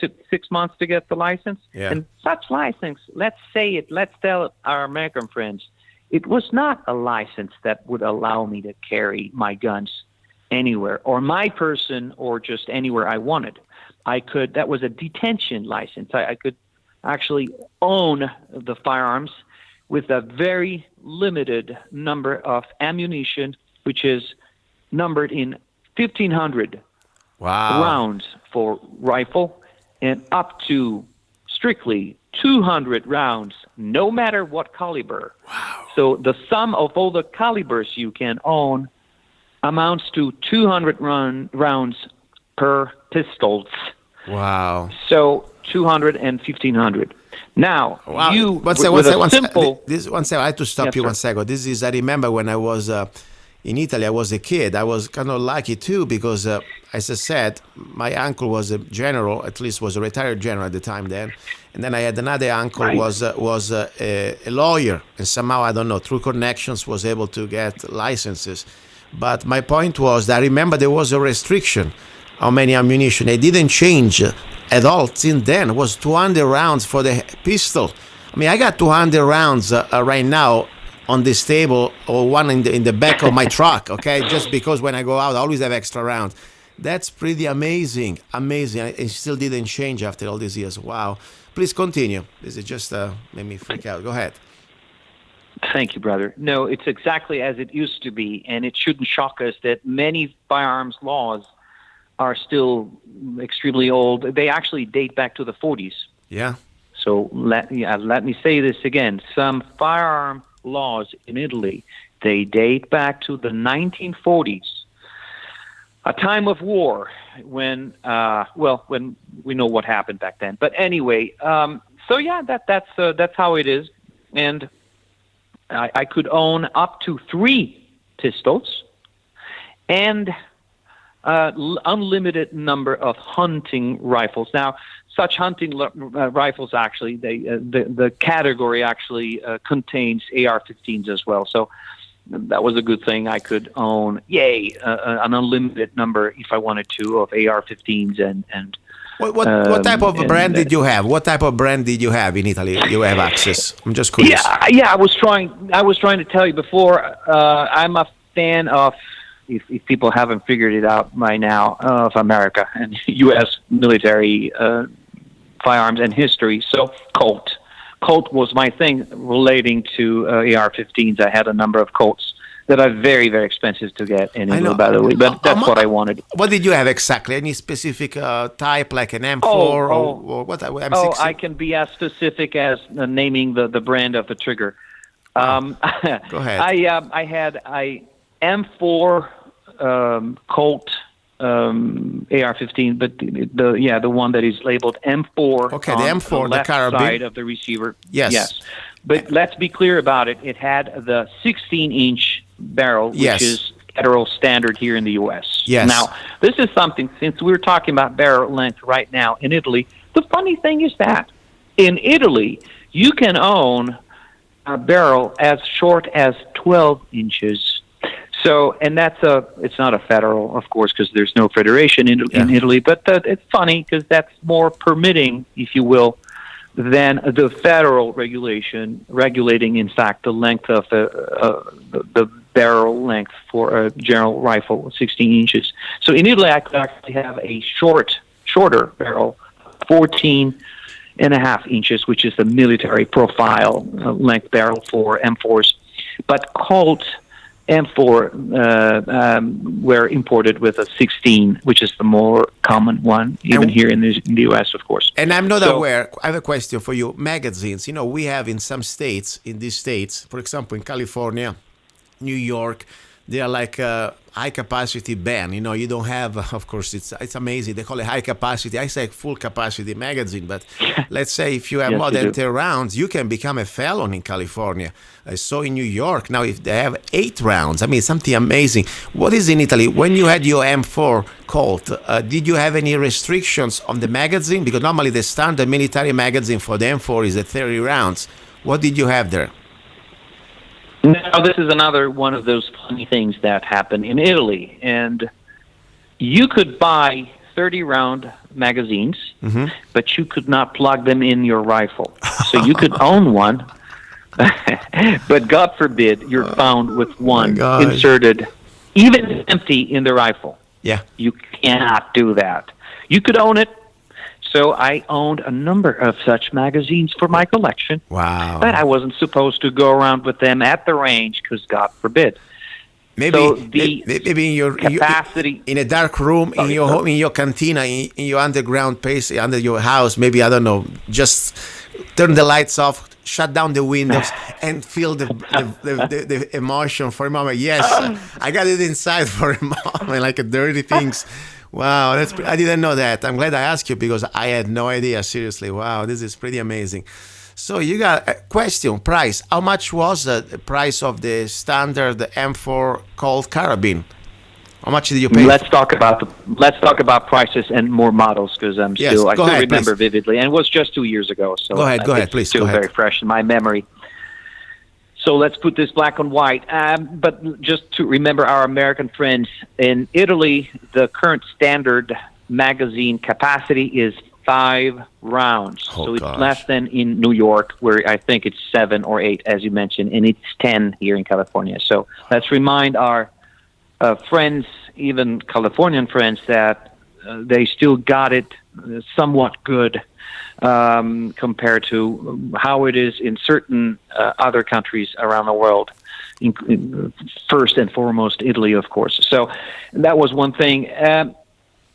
to get the license? Yeah. And such license, let's say it, let's tell our American friends, it was not a license that would allow me to carry my guns anywhere, or my person, or just anywhere I wanted. That was a detention license. I could actually own the firearms with a very limited number of ammunition, which is numbered in 1,500 rounds for rifle, and up to strictly 200 rounds, no matter what caliber. Wow. So the sum of all the calibers you can own amounts to 200 rounds per pistols. Wow. So 200 and 1,500. Now, one second, I have to stop you 1 second. This is, I remember when I was in Italy, I was a kid. I was kind of lucky too because, as I said, my uncle was a general, at least was a retired general at the time then. And then I had another uncle who was a lawyer, and somehow, I don't know, through connections was able to get licenses. But my point was that I remember there was a restriction how many ammunition. It didn't change at all since then. It was 200 rounds for the pistol. I mean, I got 200 rounds right now on this table, or one in the back of my truck, okay? Just because when I go out, I always have extra rounds. That's pretty amazing. It still didn't change after all these years. Wow. Please continue. This is just made me freak out. Go ahead. Thank you, brother. No, it's exactly as it used to be, and it shouldn't shock us that many firearms laws are still extremely old. They actually date back to the 40s. Yeah. So let me say this again. Some firearm laws in Italy, they date back to the 1940s, a time of war when we know what happened back then. But anyway, that's how it is, and I could own up to 3 pistols and unlimited number of hunting rifles. Now, such hunting rifles actually, the category actually contains AR-15s as well. So that was a good thing. I could own, an unlimited number if I wanted to of AR-15s and. What type of brand did you have? What type of brand did you have in Italy? You have access. I'm just curious. Yeah. I was trying to tell you before. I'm a fan of if people haven't figured it out by now, of America and U.S. military firearms and history. So Colt was my thing relating to AR-15s. I had a number of Colts that are very, very expensive to get in Italy, by the way, but that's what I wanted. What did you have exactly? Any specific type, like an M4 or what? M16? Oh, I can be as specific as naming the brand of the trigger. Go ahead. I had M4 Colt AR-15, but the one that is labeled M4. Okay, the M4, the left carabine side of the receiver. Yes. But let's be clear about it. It had the 16-inch barrel, which is federal standard here in the U.S. Yes. Now, this is something, since we're talking about barrel length right now in Italy, the funny thing is that in Italy, you can own a barrel as short as 12 inches. So, and it's not a federal, of course, because there's no federation in Italy, but it's funny because that's more permitting, if you will, than the federal regulation regulating, in fact, the length of the barrel length for a general rifle, 16 inches. So in Italy, I could actually have a shorter barrel, 14.5 inches, which is the military profile length barrel for M4s. But Colt M4 were imported with a 16, which is the more common one, even here in the U.S., of course. And I'm not aware. I have a question for you. Magazines. We have in some states, in these states, for example, in California, New York, they are like high capacity ban. You don't have, of course, it's amazing. They call it high capacity. I say full capacity magazine, but let's say if you have more than 10 rounds, you can become a felon in California. I saw in New York now if they have 8 rounds. I mean, something amazing. What is in Italy? When you had your M4 Colt, did you have any restrictions on the magazine? Because normally the standard military magazine for the M4 is at 30 rounds. What did you have there? Now, this is another one of those funny things that happen in Italy. And you could buy 30-round magazines, but you could not plug them in your rifle. So you could own one, but God forbid you're found with one inserted, even empty, in the rifle. Yeah. You cannot do that. You could own it. So I owned a number of such magazines for my collection. Wow. But I wasn't supposed to go around with them at the range because God forbid. Maybe, so maybe in your capacity in a dark room in your home, in your cantina, in your underground place under your house. Maybe, I don't know. Just turn the lights off, shut down the windows, and feel the emotion for a moment. Yes, I got it inside for a moment, like dirty things. Wow, I didn't know that. I'm glad I asked you because I had no idea, seriously. Wow, this is pretty amazing. So you got a question, price. How much was the price of the standard M4 Colt carabine? How much did you pay? Let's talk about prices and more models because I still remember vividly, and it was just 2 years ago. So go ahead, please. Still very fresh in my memory. So let's put this black and white. But just to remember our American friends, in Italy, the current standard magazine capacity is 5 rounds. So it's less than in New York, where I think it's 7 or 8, as you mentioned, and it's 10 here in California. So let's remind our friends, even Californian friends, that they still got it somewhat good compared to how it is in certain other countries around the world, first and foremost Italy, of course. So that was one thing.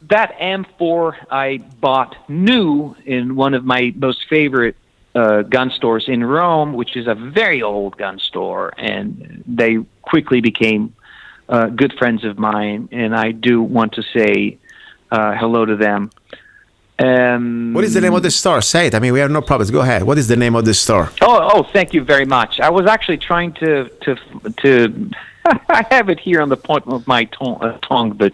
That M4 I bought new in one of my most favorite gun stores in Rome, which is a very old gun store, and they quickly became good friends of mine, and I do want to say hello to them. What is the name of the store? Say it. I mean, we have no problems. Go ahead. What is the name of the store? Oh, thank you very much. I was actually trying to I have it here on the point of my tongue, but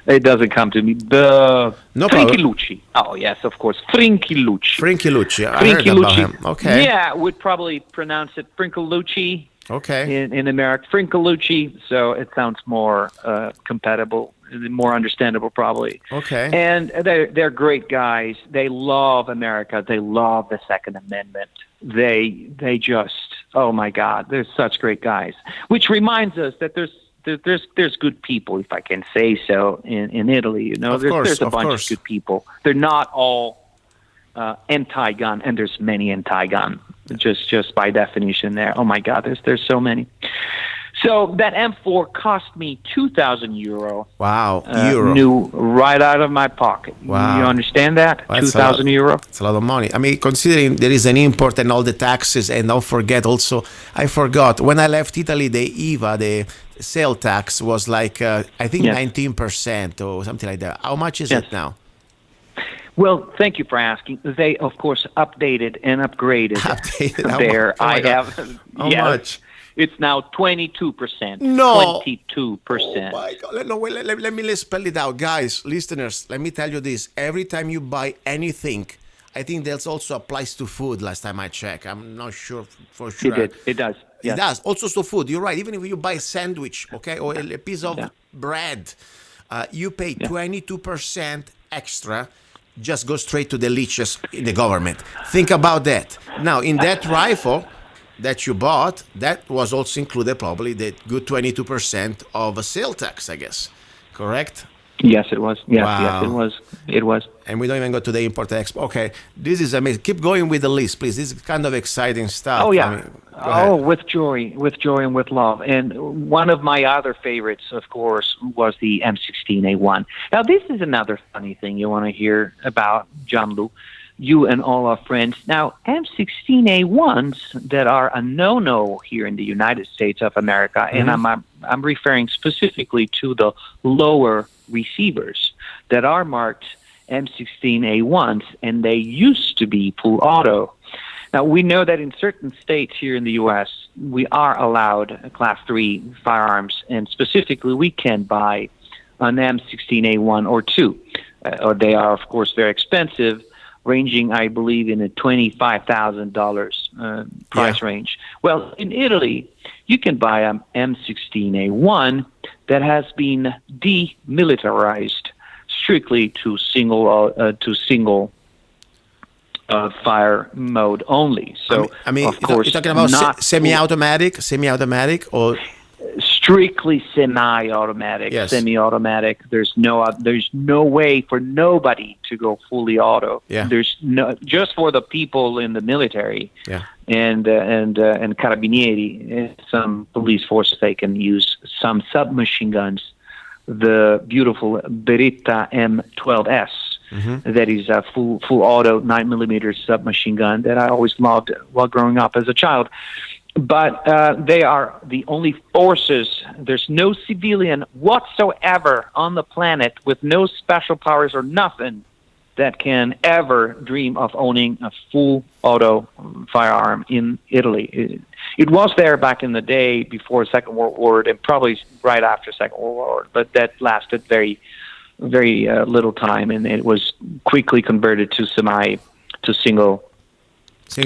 it doesn't come to me. Frinchilucci. Oh, yes, of course. Frinchilucci. I heard about him. Okay. Yeah, would probably pronounce it Frinchilucci. Okay. In America, Frinchilucci, so it sounds more compatible, more understandable, probably. Okay. And they're great guys. They love America. They love the Second Amendment. They just, oh my God, they're such great guys. Which reminds us that there's there's good people, if I can say so, in Italy. You know, there's a bunch of good people. They're not all anti-gun, and there's many anti-gun. Just by definition, there. Oh my God, there's so many. So that M4 cost me €2,000. Wow, new right out of my pocket. Wow. You understand that? Well, €2,000. It's a lot of money. I mean, considering there is an import and all the taxes, and don't forget also, I forgot when I left Italy, the IVA, the sale tax was like I think 19% or something like that. How much is it now? Well, thank you for asking. They, of course, updated and upgraded there. I have. How much? It's now 22%. No. 22%. Oh my God. No, wait, let me spell it out. Guys, listeners, let me tell you this. Every time you buy anything, I think that also applies to food last time I checked. I'm not sure for sure. It does. It does. Also to food. You're right. Even if you buy a sandwich, okay, or a piece of bread, you pay 22% extra. Just go straight to the leeches in the government. Think about that. Now, in that rifle that you bought, that was also included probably the good 22% of a sale tax, I guess. Correct? Yes, it was. Yes, wow. Yes, it was. And we don't even go to the import-export. Okay, this is amazing. Keep going with the list, please. This is kind of exciting stuff. Oh, yeah. With joy and with love. And one of my other favorites, of course, was the M16A1. Now, this is another funny thing you want to hear about, Gianlu, you and all our friends. Now, M16A1s that are a no-no here in the United States of America, and I'm referring specifically to the lower receivers that are marked M16A1s, and they used to be full auto. Now, we know that in certain states here in the U.S., we are allowed Class 3 firearms, and specifically we can buy an M16A1 or 2. Or they are, of course, very expensive, ranging, I believe, in a $25,000 price range. Well, in Italy, you can buy an M16A1 that has been demilitarized strictly to single fire mode only. So, I mean, of course, you're talking about semi-automatic, or strictly semi-automatic. Yes. Semi-automatic. There's no way for nobody to go fully auto. Yeah. There's no, just for the people in the military. Yeah. And carabinieri, some police forces, they can use some submachine guns. The beautiful Beretta M12S, that is a full auto 9mm submachine gun that I always loved while growing up as a child. But they are the only forces. There's no civilian whatsoever on the planet with no special powers or nothing that can ever dream of owning a full auto firearm in Italy. It was there back in the day before Second World War and probably right after Second World War, but that lasted very, very little time, and it was quickly converted to single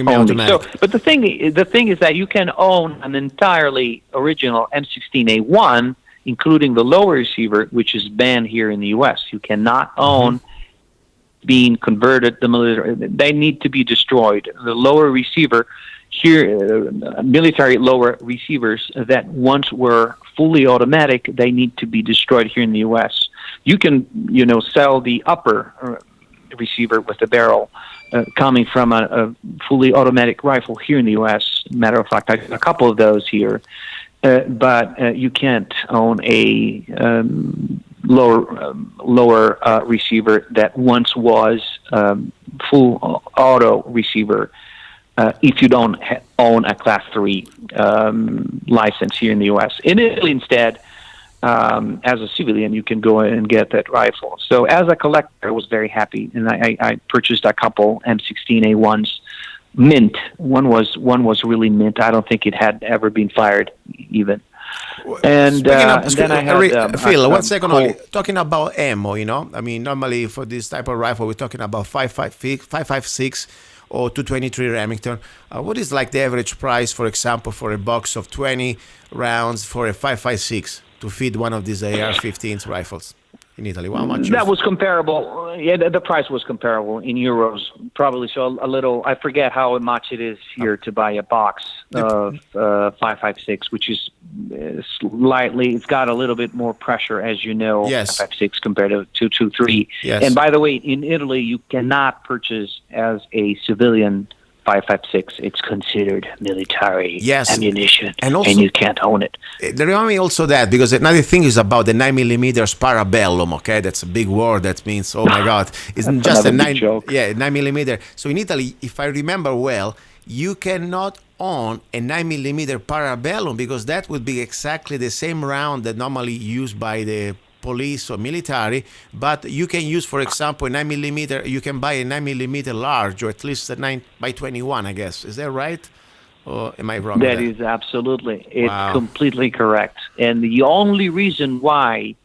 only. So, but the thing is that you can own an entirely original M16A1, including the lower receiver, which is banned here in the U.S. You cannot own being converted. They need to be destroyed. The lower receiver here, military lower receivers that once were fully automatic, they need to be destroyed here in the U.S. You can, sell the upper receiver with the barrel coming from a fully automatic rifle here in the U.S. Matter of fact, I got a couple of those here, but you can't own a lower receiver that once was full auto receiver if you don't own a Class 3 license here in the U.S. In Italy, instead, as a civilian, you can go and get that rifle. So as a collector, I was very happy, and I purchased a couple M16A1s mint. One was really mint. I don't think it had ever been fired even. And then I had Phil, 1 second only. Talking about ammo, I mean, normally for this type of rifle, we're talking about 5.56 or 223 Remington. What is like the average price, for example, for a box of 20 rounds for a 5.56 to feed one of these AR-15 rifles? in Italy? How much? That was comparable. Yeah, the price was comparable in euros, probably. So a little. I forget how much it is here to buy a box of 5.56, which is slightly. It's got a little bit more pressure, as you know. Yes. 5.56 compared to 2.23. Yes. And by the way, in Italy, you cannot purchase as a civilian 5.56. It's considered military ammunition, and you can't own it. Remind me also that, because another thing is about the 9mm Parabellum. Okay, that's a big word. That means, oh my God, it's just a 9mm. So in Italy, if I remember well, you cannot own a 9mm Parabellum, because that would be exactly the same round that normally used by the police or military, but you can use, for example, a 9mm. You can buy a 9mm large, or at least a 9x21, I guess. Is that right? Or am I wrong? That is absolutely. It's completely correct. And the only reason why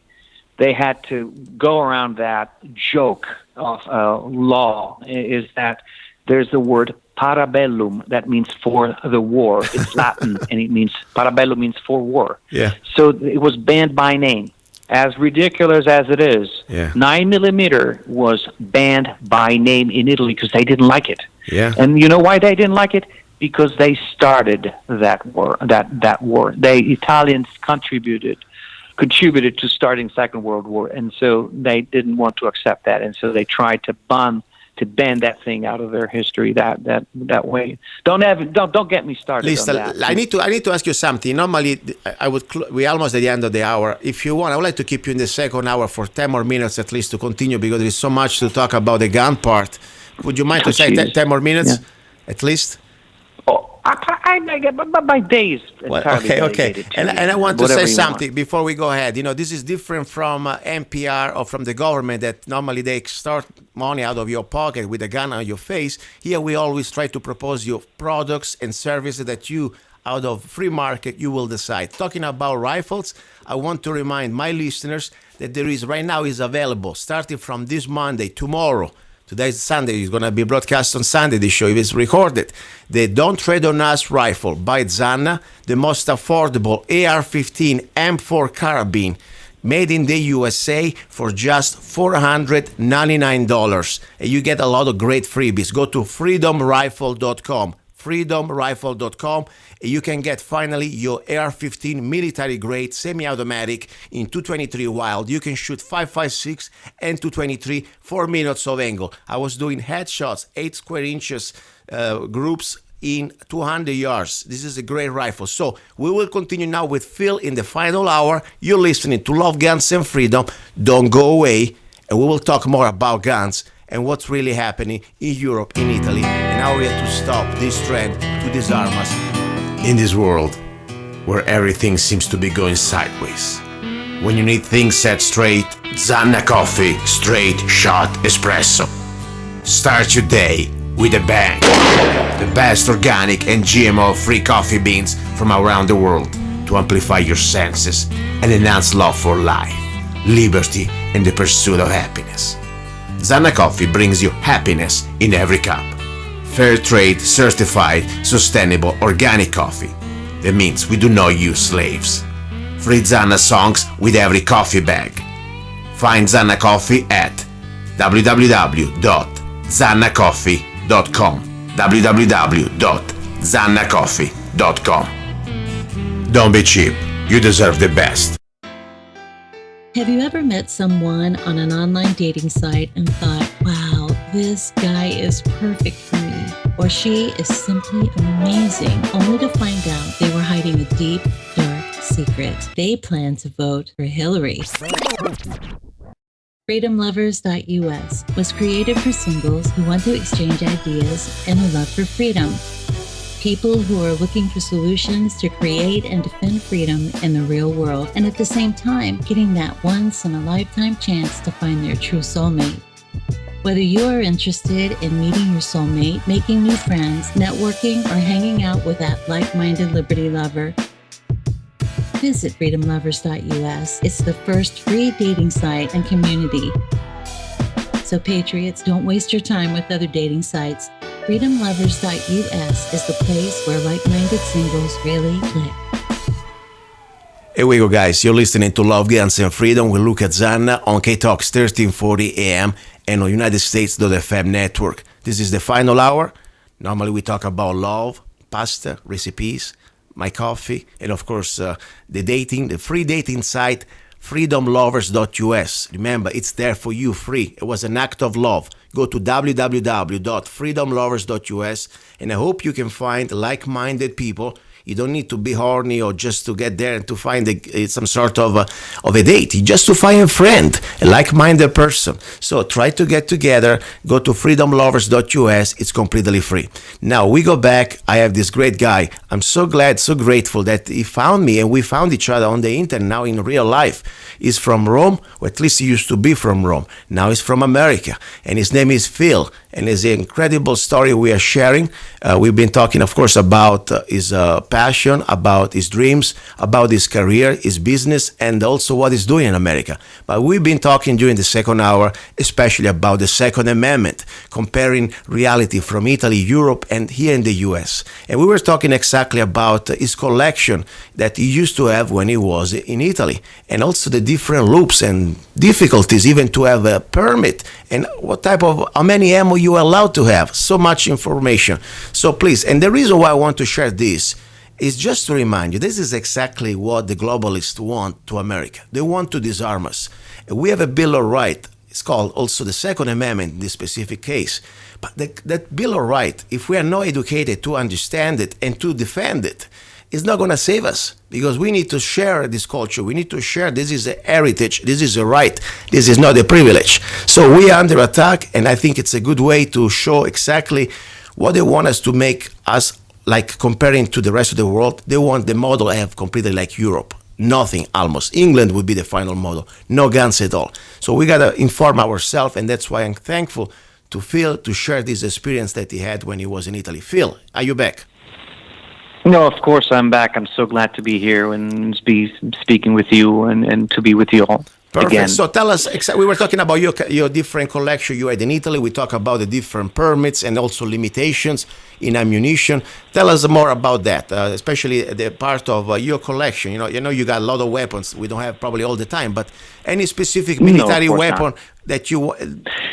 they had to go around that joke of law is that there's the word parabellum, that means for the war. It's Latin, and it means, parabellum means for war. Yeah. So it was banned by name. As ridiculous as it is, 9mm was banned by name in Italy because they didn't like it. Yeah. And you know why they didn't like it? Because they started that war. That war. The Italians contributed to starting Second World War, and so they didn't want to accept that, and so they tried to ban that thing out of their history that way. Don't get me started on that. I need to ask you something. Normally, we're almost at the end of the hour. If you want, I would like to keep you in the second hour for 10 more minutes at least to continue, because there is so much to talk about the gun part. Would you mind to say 10 more minutes at least? I get my days. Okay. And I want to say something before we go ahead. This is different from NPR or from the government, that normally they extort money out of your pocket with a gun on your face. Here we always try to propose you products and services that you, out of free market, you will decide. Talking about rifles, I want to remind my listeners that there is right now is available starting from this Monday, tomorrow. Today's Sunday. It's going to be broadcast on Sunday. The show is recorded. The Don't Trade on Us rifle by Zanna, the most affordable AR-15 M4 carabine, made in the USA for just $499. And you get a lot of great freebies. Go to freedomrifle.com. freedomrifle.com, and you can get finally your AR-15 military grade semi-automatic in 223 Wild. You can shoot 5.56 and 223, 4 minutes of angle. I was doing headshots, 8 square inches groups in 200 yards. This is a great rifle. So we will continue now with Phil in the final hour. You're listening to Love, Guns, and Freedom. Don't go away, and we will talk more about guns and what's really happening in Europe, in Italy, and how we have to stop this trend to disarm us in this world where everything seems to be going sideways. When you need things set straight, Zanna Coffee Straight Shot Espresso. Start your day with a bang. The best organic and GMO-free coffee beans from around the world to amplify your senses and enhance love for life, liberty, and the pursuit of happiness. Zanna Coffee brings you happiness in every cup. Fair trade, certified, sustainable, organic coffee. That means we do not use slaves. Free Zanna songs with every coffee bag. Find Zanna Coffee at www.zannacoffee.com. www.zannacoffee.com. Don't be cheap. You deserve the best. Have you ever met someone on an online dating site and thought, wow, this guy is perfect for me, or she is simply amazing, only to find out they were hiding a deep, dark secret? They plan to vote for Hillary. FreedomLovers.us was created for singles who want to exchange ideas and a love for freedom. People who are looking for solutions to create and defend freedom in the real world, and at the same time, getting that once-in-a-lifetime chance to find their true soulmate. Whether you are interested in meeting your soulmate, making new friends, networking, or hanging out with that like-minded liberty lover, visit FreedomLovers.us. It's the first free dating site and community. So patriots, don't waste your time with other dating sites. FreedomLovers.us is the place where like-minded singles really click. Here we go, guys. You're listening to Love, Guns, and Freedom with Luca Zanna on K-Talks 1340 AM and on United States.fm network. This is the final hour. Normally we talk about love, pasta, recipes, my coffee, and of course the dating, the free dating site, freedomlovers.us. Remember, it's there for you free. It was an act of love. Go to www.freedomlovers.us, and I hope you can find like-minded people. You don't need to be horny or just to get there and to find some sort of a date. You just to find a friend, a like-minded person. So try to get together. Go to freedomlovers.us. It's completely free. Now we go back. I have this great guy. I'm so glad, so grateful that he found me and we found each other on the internet now in real life. He's from Rome, or at least he used to be from Rome. Now he's from America, and his name is Phil. And it's an incredible story we are sharing. We've been talking, of course, about his passion, about his dreams, about his career, his business, and also what he's doing in America. But we've been talking during the second hour, especially about the Second Amendment, comparing reality from Italy, Europe, and here in the US. And we were talking exactly about his collection that he used to have when he was in Italy, and also the different loops and difficulties even to have a permit, and how many ammo you are allowed to have. So much information. So please, and the reason why I want to share this is just to remind you, this is exactly what the globalists want to America. They want to disarm us. We have a Bill of Rights. It's called also the Second Amendment in this specific case. But that Bill of Rights, if we are not educated to understand it and to defend it, it's not going to save us, because we need to share this culture. We need to share this is a heritage. This is a right. This is not a privilege. So we are under attack, and I think it's a good way to show exactly what they want us to make us, like comparing to the rest of the world. They want the model I have completely like Europe. Nothing almost. England would be the final model. No guns at all. So we got to inform ourselves, and that's why I'm thankful to Phil to share this experience that he had when he was in Italy. Phil, are you back? No, of course I'm back. I'm so glad to be here and be speaking with you and to be with you all. Perfect. Again. So tell us, we were talking about your different collection you had in Italy. We talked about the different permits and also limitations in ammunition. Tell us more about that, especially the part of your collection. You know, you got a lot of weapons. We don't have probably all the time, but any specific military weapon not. That you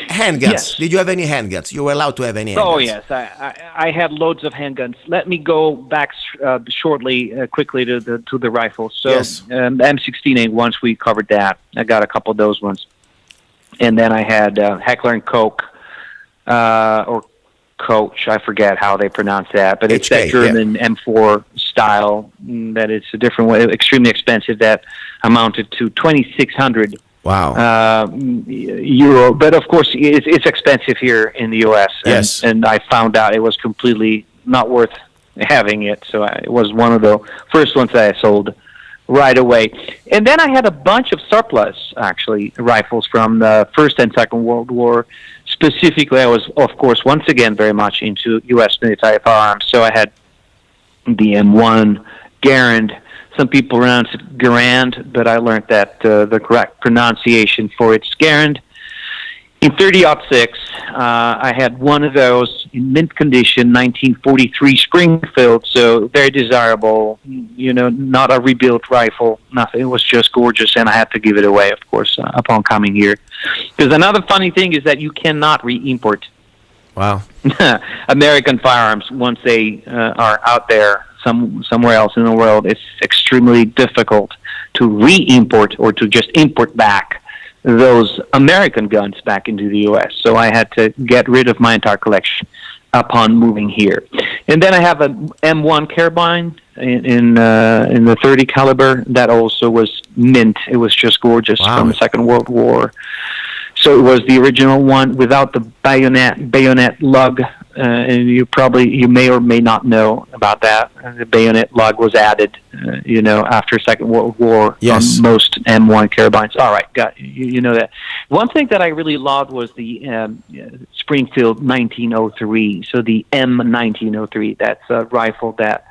handguns? Yes. Did you have any handguns? You were allowed to have any handguns? Oh yes, I had loads of handguns. Let me go back quickly to the rifles. So yes. M16A. Once we covered that, I got a couple of those ones, and then I had Heckler and Koch or Coach. I forget how they pronounce that, but it's that German M4 style. That it's a different way, extremely expensive. That amounted to 2,600. Wow. Euro, but of course it's expensive here in the U.S. Yes. And I found out it was completely not worth having it. So it was one of the first ones that I sold right away. And then I had a bunch of surplus, actually, rifles from the First and Second World War. Specifically, I was, of course, once again very much into U.S. military firearms. So I had the M1 Garand. Some people pronounce it Garand, but I learned that the correct pronunciation for it's Garand. In 30-06, I had one of those in mint condition, 1943 Springfield, so very desirable, not a rebuilt rifle, nothing. It was just gorgeous, and I had to give it away, of course, upon coming here. Because another funny thing is that you cannot re-import. Wow. American firearms, once they are out there, somewhere else in the world, it's extremely difficult to re-import or to just import back those American guns back into the U.S. So I had to get rid of my entire collection upon moving here. And then I have an M1 carbine in the 30 caliber that also was mint. It was just gorgeous from the Second World War. So it was the original one without the bayonet lug. And you may or may not know about that. The bayonet lug was added, after Second World War on most M1 carbines. All right, you know that. One thing that I really loved was the Springfield 1903. So the M1903. That's a rifle that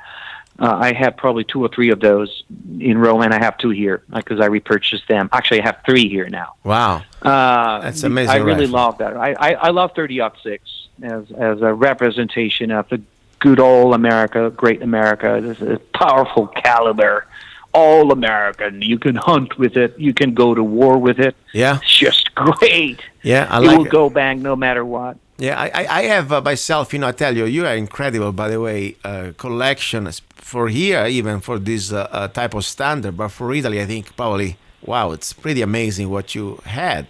I have probably 2 or 3 of those in Rome, and I have 2 here because I repurchased them. Actually, I have 3 here now. Wow, that's amazing. I really rifle. love that. I love 30-06 as a representation of the good old America, great America. This is a powerful caliber, all American. You can hunt with it. You can go to war with it. Yeah. It's just great. Yeah, I like it. It will it. go bang no matter what. Yeah, I have myself, I tell you, you are incredible, by the way, collection for here, even for this type of standard. But for Italy, I think probably, wow, it's pretty amazing what you had,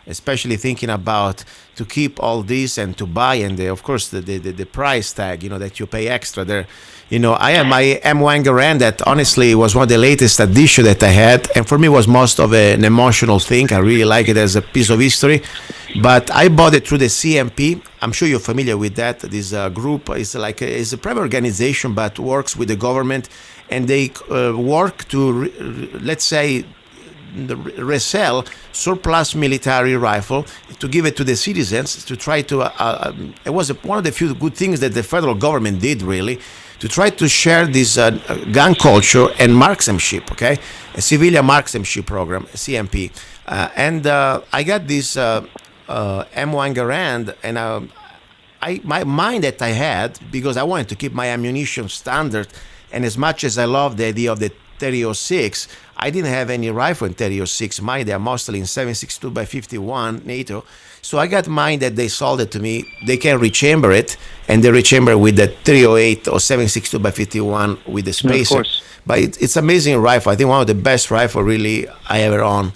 especially thinking about to keep all this and to buy, and of course the price tag, that you pay extra there. I have my M1 Garand that honestly was one of the latest edition that I had, and for me was most of an emotional thing. I really like it as a piece of history, but I bought it through the CMP. I'm sure you're familiar with that. This group is is a private organization, but works with the government, and they work to, let's say, resell surplus military rifle to give it to the citizens to try to it was one of the few good things that the federal government did, really, to try to share this gun culture and marksmanship, okay, a civilian marksmanship program, CMP, and I got this M1 Garand, and my mind that I had, because I wanted to keep my ammunition standard, and as much as I love the idea of the 3006, I didn't have any rifle in 3006. Mine, they are mostly in 7.62 by 51 NATO. So I got mine that they sold it to me. They can rechamber it, and they rechamber with the 308 or 7.62 by 51 with the spacer. Of course. But it's amazing rifle. I think one of the best rifle really I ever owned.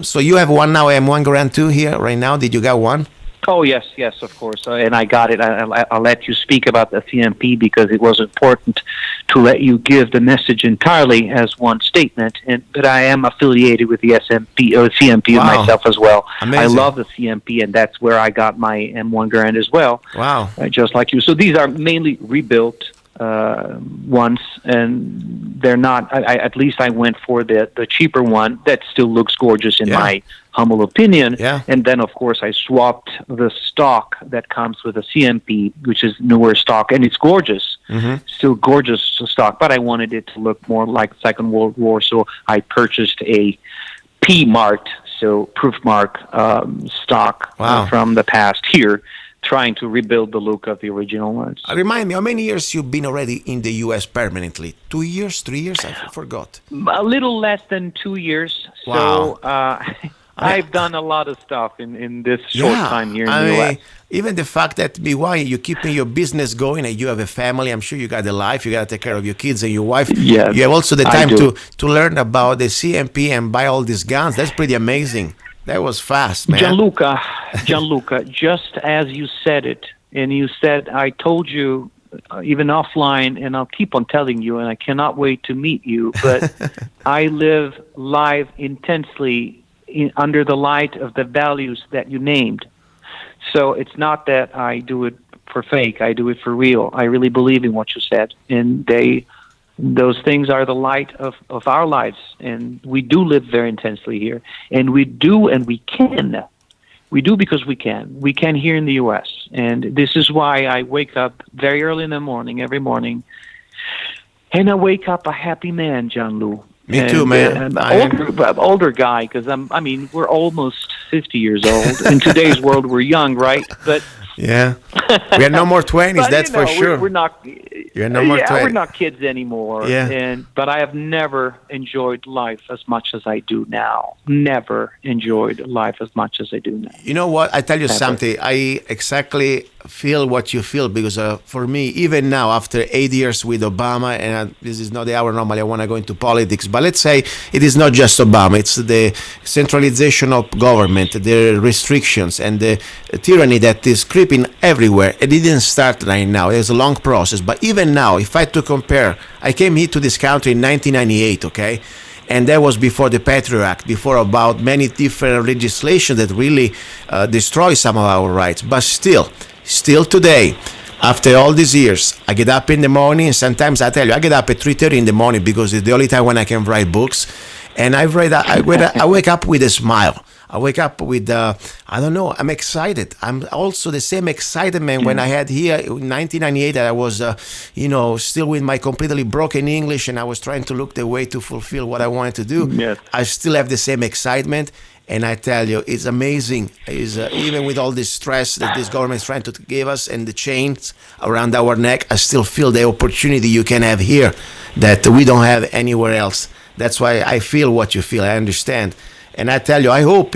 So you have one now, M1 Garand 2 here right now. Did you got one? Oh, yes, of course. And I got it. I'll let you speak about the CMP because it was important to let you give the message entirely as one statement. But I am affiliated with the CMP myself as well. Amazing. I love the CMP, and that's where I got my M1 Garand as well. Wow. Just like you. So these are mainly rebuilt ones, and they're not. At least I went for the cheaper one that still looks gorgeous in my humble opinion. Yeah. And then, of course, I swapped the stock that comes with a CMP, which is newer stock, and it's gorgeous. Mm-hmm. Still gorgeous stock, but I wanted it to look more like Second World War, so I purchased a P-marked, so proof mark stock from the past here, trying to rebuild the look of the original ones. Remind me, how many years you've been already in the U.S. permanently? 2 years, 3 years? I forgot. A little less than 2 years. Wow. So I've done a lot of stuff in this short time here in the U.S. Even the fact that meanwhile you're keeping your business going and you have a family, I'm sure you got a life, you got to take care of your kids and your wife. Yes, you have also the time to learn about the CMP and buy all these guns. That's pretty amazing. That was fast, man. Gianluca, just as you said it, and you said, I told you, even offline, and I'll keep on telling you, and I cannot wait to meet you, but I live live intensely under the light of the values that you named. So it's not that I do it for fake, I do it for real. I really believe in what you said, and those things are the light of our lives, and we do live very intensely here, and we do, and we can. We do because we can. We can here in the U.S., and this is why I wake up very early in the morning, every morning, and I wake up a happy man, Gianlu. Me too, man. Older guy, because we're almost 50 years old. In today's world, we're young, right? But yeah, we are no more 20s. That's for sure. We're not. You're no more 20s. We're not kids anymore. Yeah. But I have never enjoyed life as much as I do now. Never enjoyed life as much as I do now. You know what? I tell you something. I exactly feel what you feel, because for me, even now, after 8 years with Obama, and this is not the hour normally I want to go into politics, but let's say it is not just Obama, it's the centralization of government, the restrictions, and the tyranny that is creeping everywhere. It didn't start right now. It's a long process. But even now, if I had to compare, I came here to this country in 1998, okay? And that was before the Patriot Act, before about many different legislation that really destroy some of our rights. But still today, after all these years, I get up in the morning, and sometimes I tell you, I get up at 3:30 in the morning because it's the only time when I can write books. And I wake up with a smile. I wake up with, I don't know, I'm excited. I'm also the same excitement when I had here in 1998 that I was, still with my completely broken English and I was trying to look the way to fulfill what I wanted to do. Yes. I still have the same excitement. And I tell you, it's amazing. Even with all this stress that this government is trying to give us and the chains around our neck, I still feel the opportunity you can have here that we don't have anywhere else. That's why I feel what you feel. I understand. And I tell you, I hope,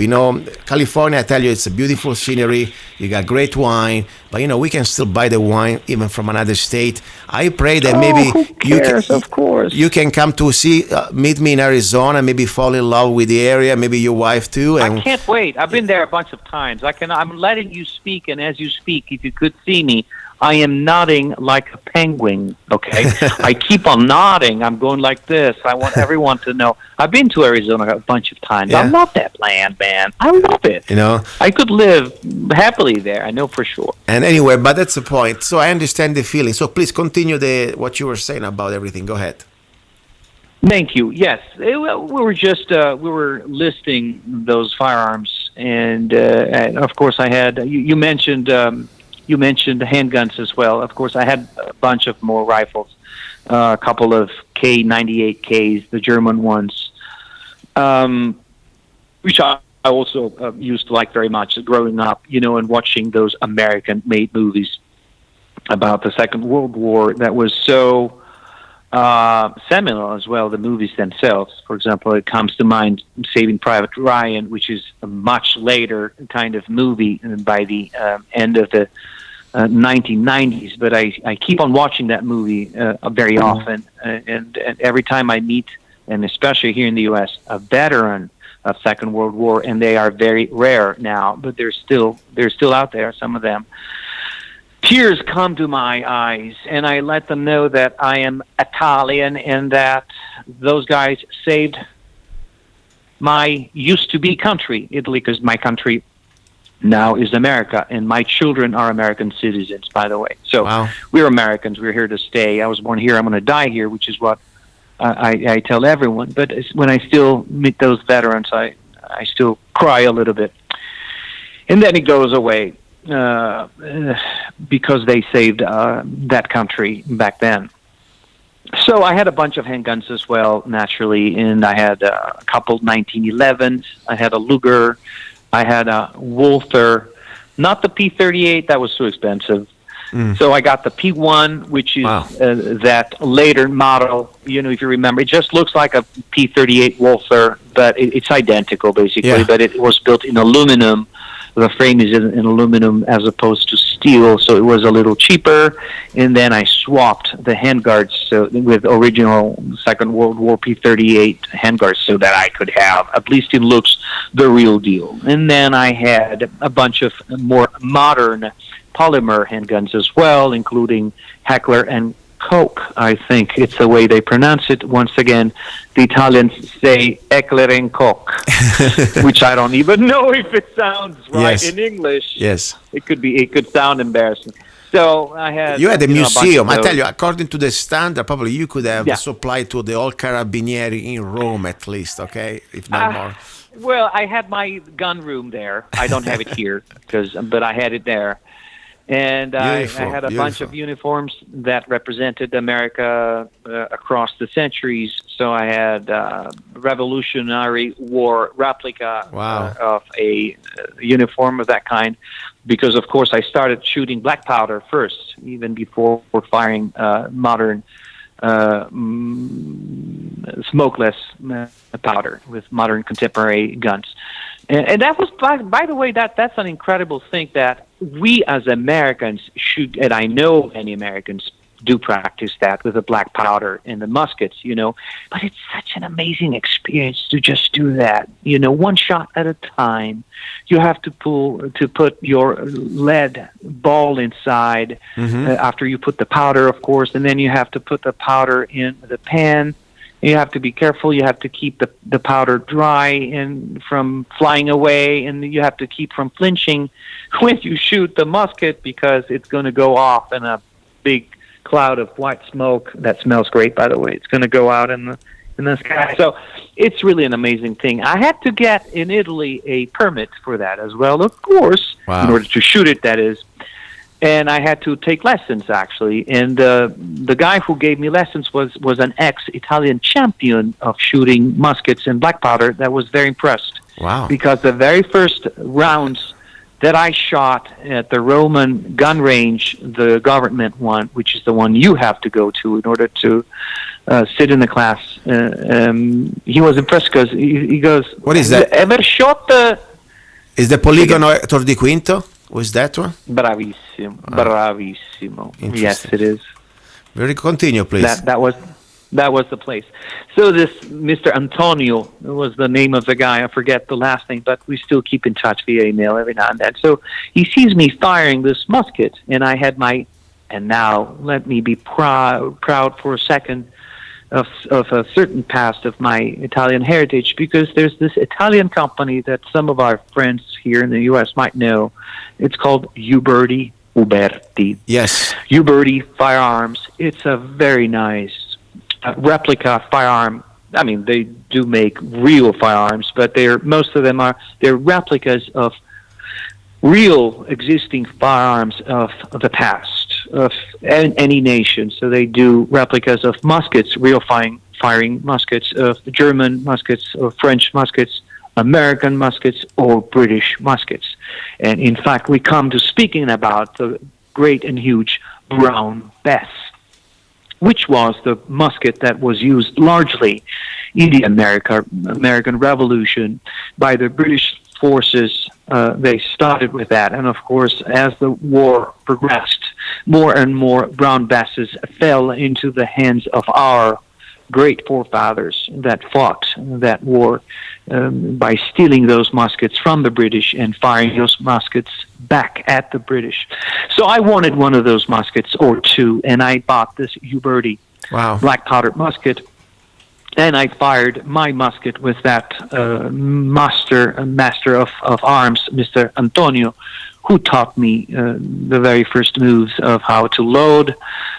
California, I tell you, it's a beautiful scenery. You got great wine. But, we can still buy the wine even from another state. I pray that maybe who cares? Of course. You can come to meet me in Arizona, maybe fall in love with the area, maybe your wife too. And I can't wait. I've been there a bunch of times. I'm letting you speak, and as you speak, if you could see me, I am nodding like a penguin, okay? I keep on nodding. I'm going like this. I want everyone to know. I've been to Arizona a bunch of times. Yeah. I love that land, man. I love it. I could live happily there, I know for sure. And anyway, but that's the point. So I understand the feeling. So please continue what you were saying about everything. Go ahead. Thank you. Yes, we were listing those firearms, and of course I had. You mentioned handguns as well. Of course, I had a bunch of more rifles, a couple of K98Ks, the German ones, which I also used to like very much growing up, and watching those American-made movies about the Second World War. That was so seminal as well, the movies themselves. For example, it comes to mind Saving Private Ryan, which is a much later kind of movie by the end of the 1990s, but I keep on watching that movie very often, and every time I meet, and especially here in the U.S., a veteran of Second World War, and they are very rare now, but they're still out there, some of them. Tears come to my eyes, and I let them know that I am Italian and that those guys saved my used-to-be country, Italy, because my country now is America, and my children are American citizens, by the way. So We're Americans. We're here to stay. I was born here. I'm going to die here, which is what I tell everyone. But when I still meet those veterans, I still cry a little bit. And then it goes away because they saved that country back then. So I had a bunch of handguns as well, naturally, and I had a couple 1911s. I had a Luger. I had a Walther, not the P38, that was too expensive. So I got the P1, which is that later model, if you remember. It just looks like a P38 Walther, but it's identical, basically. But it was built in aluminum. The frame is in aluminum as opposed to steel, so it was a little cheaper. And then I swapped the handguards with original Second World War P38 handguards so that I could have, at least in looks, the real deal. And then I had a bunch of more modern polymer handguns as well, including Heckler and Koch, I think it's the way they pronounce it. Once again, the Italians say Heckler and Koch, which I don't even know if it sounds right in English. Yes. It could sound embarrassing. So I had... You had a museum. I tell you, according to the standard, probably you could have supplied to the old Carabinieri in Rome at least, okay? If not more. Well, I had my gun room there. I don't have it here, but I had it there. And I had a bunch of uniforms that represented America across the centuries. So I had Revolutionary War replica of a uniform of that kind, because, of course, I started shooting black powder first, even before firing modern smokeless powder with modern contemporary guns. And that was, by the way, that's an incredible thing that we as Americans should, and I know many Americans do practice that with the black powder and the muskets, but it's such an amazing experience to just do that, one shot at a time. You have to put your lead ball inside after you put the powder, of course, and then you have to put the powder in the pan. You have to be careful. You have to keep the powder dry and from flying away, and you have to keep from flinching when you shoot the musket, because it's going to go off in a big cloud of white smoke that smells great, by the way. It's going to go out in in the sky. So it's really an amazing thing. I had to get in Italy a permit for that as well, of course, in order to shoot it, that is. And I had to take lessons, actually. And the guy who gave me lessons was an ex-Italian champion of shooting muskets and black powder that was very impressed. Wow. Because the very first rounds that I shot at the Roman gun range, the government one, which is the one you have to go to in order to sit in the class, he was impressed because he goes, "What is that? Ever shot the..." Is the Poligono Tor di Quinto? Was that one? Bravissimo, bravissimo. Yes, it is. Very continue, please. That was the place. So this Mr. Antonio was the name of the guy. I forget the last name, but we still keep in touch via email every now and then. So he sees me firing this musket, and I had and now let me be proud for a second of a certain past of my Italian heritage, because there's this Italian company that some of our friends here in the U.S. might know. It's called Uberti. Yes. Uberti Firearms. It's a very nice replica firearm. I mean, they do make real firearms, but most of them they're replicas of real existing firearms of the past of any nation. So they do replicas of muskets, real firing muskets, of German muskets, or French muskets, American muskets, or British muskets. And in fact, we come to speaking about the great and huge Brown Bess, which was the musket that was used largely in the American Revolution by the British forces. They started with that, and of course, as the war progressed, more and more Brown Besses fell into the hands of our great forefathers that fought that war by stealing those muskets from the British and firing those muskets back at the British. So I wanted one of those muskets or two, and I bought this Uberti black powder musket. And I fired my musket with that master of arms, Mr. Antonio, who taught me the very first moves of how to load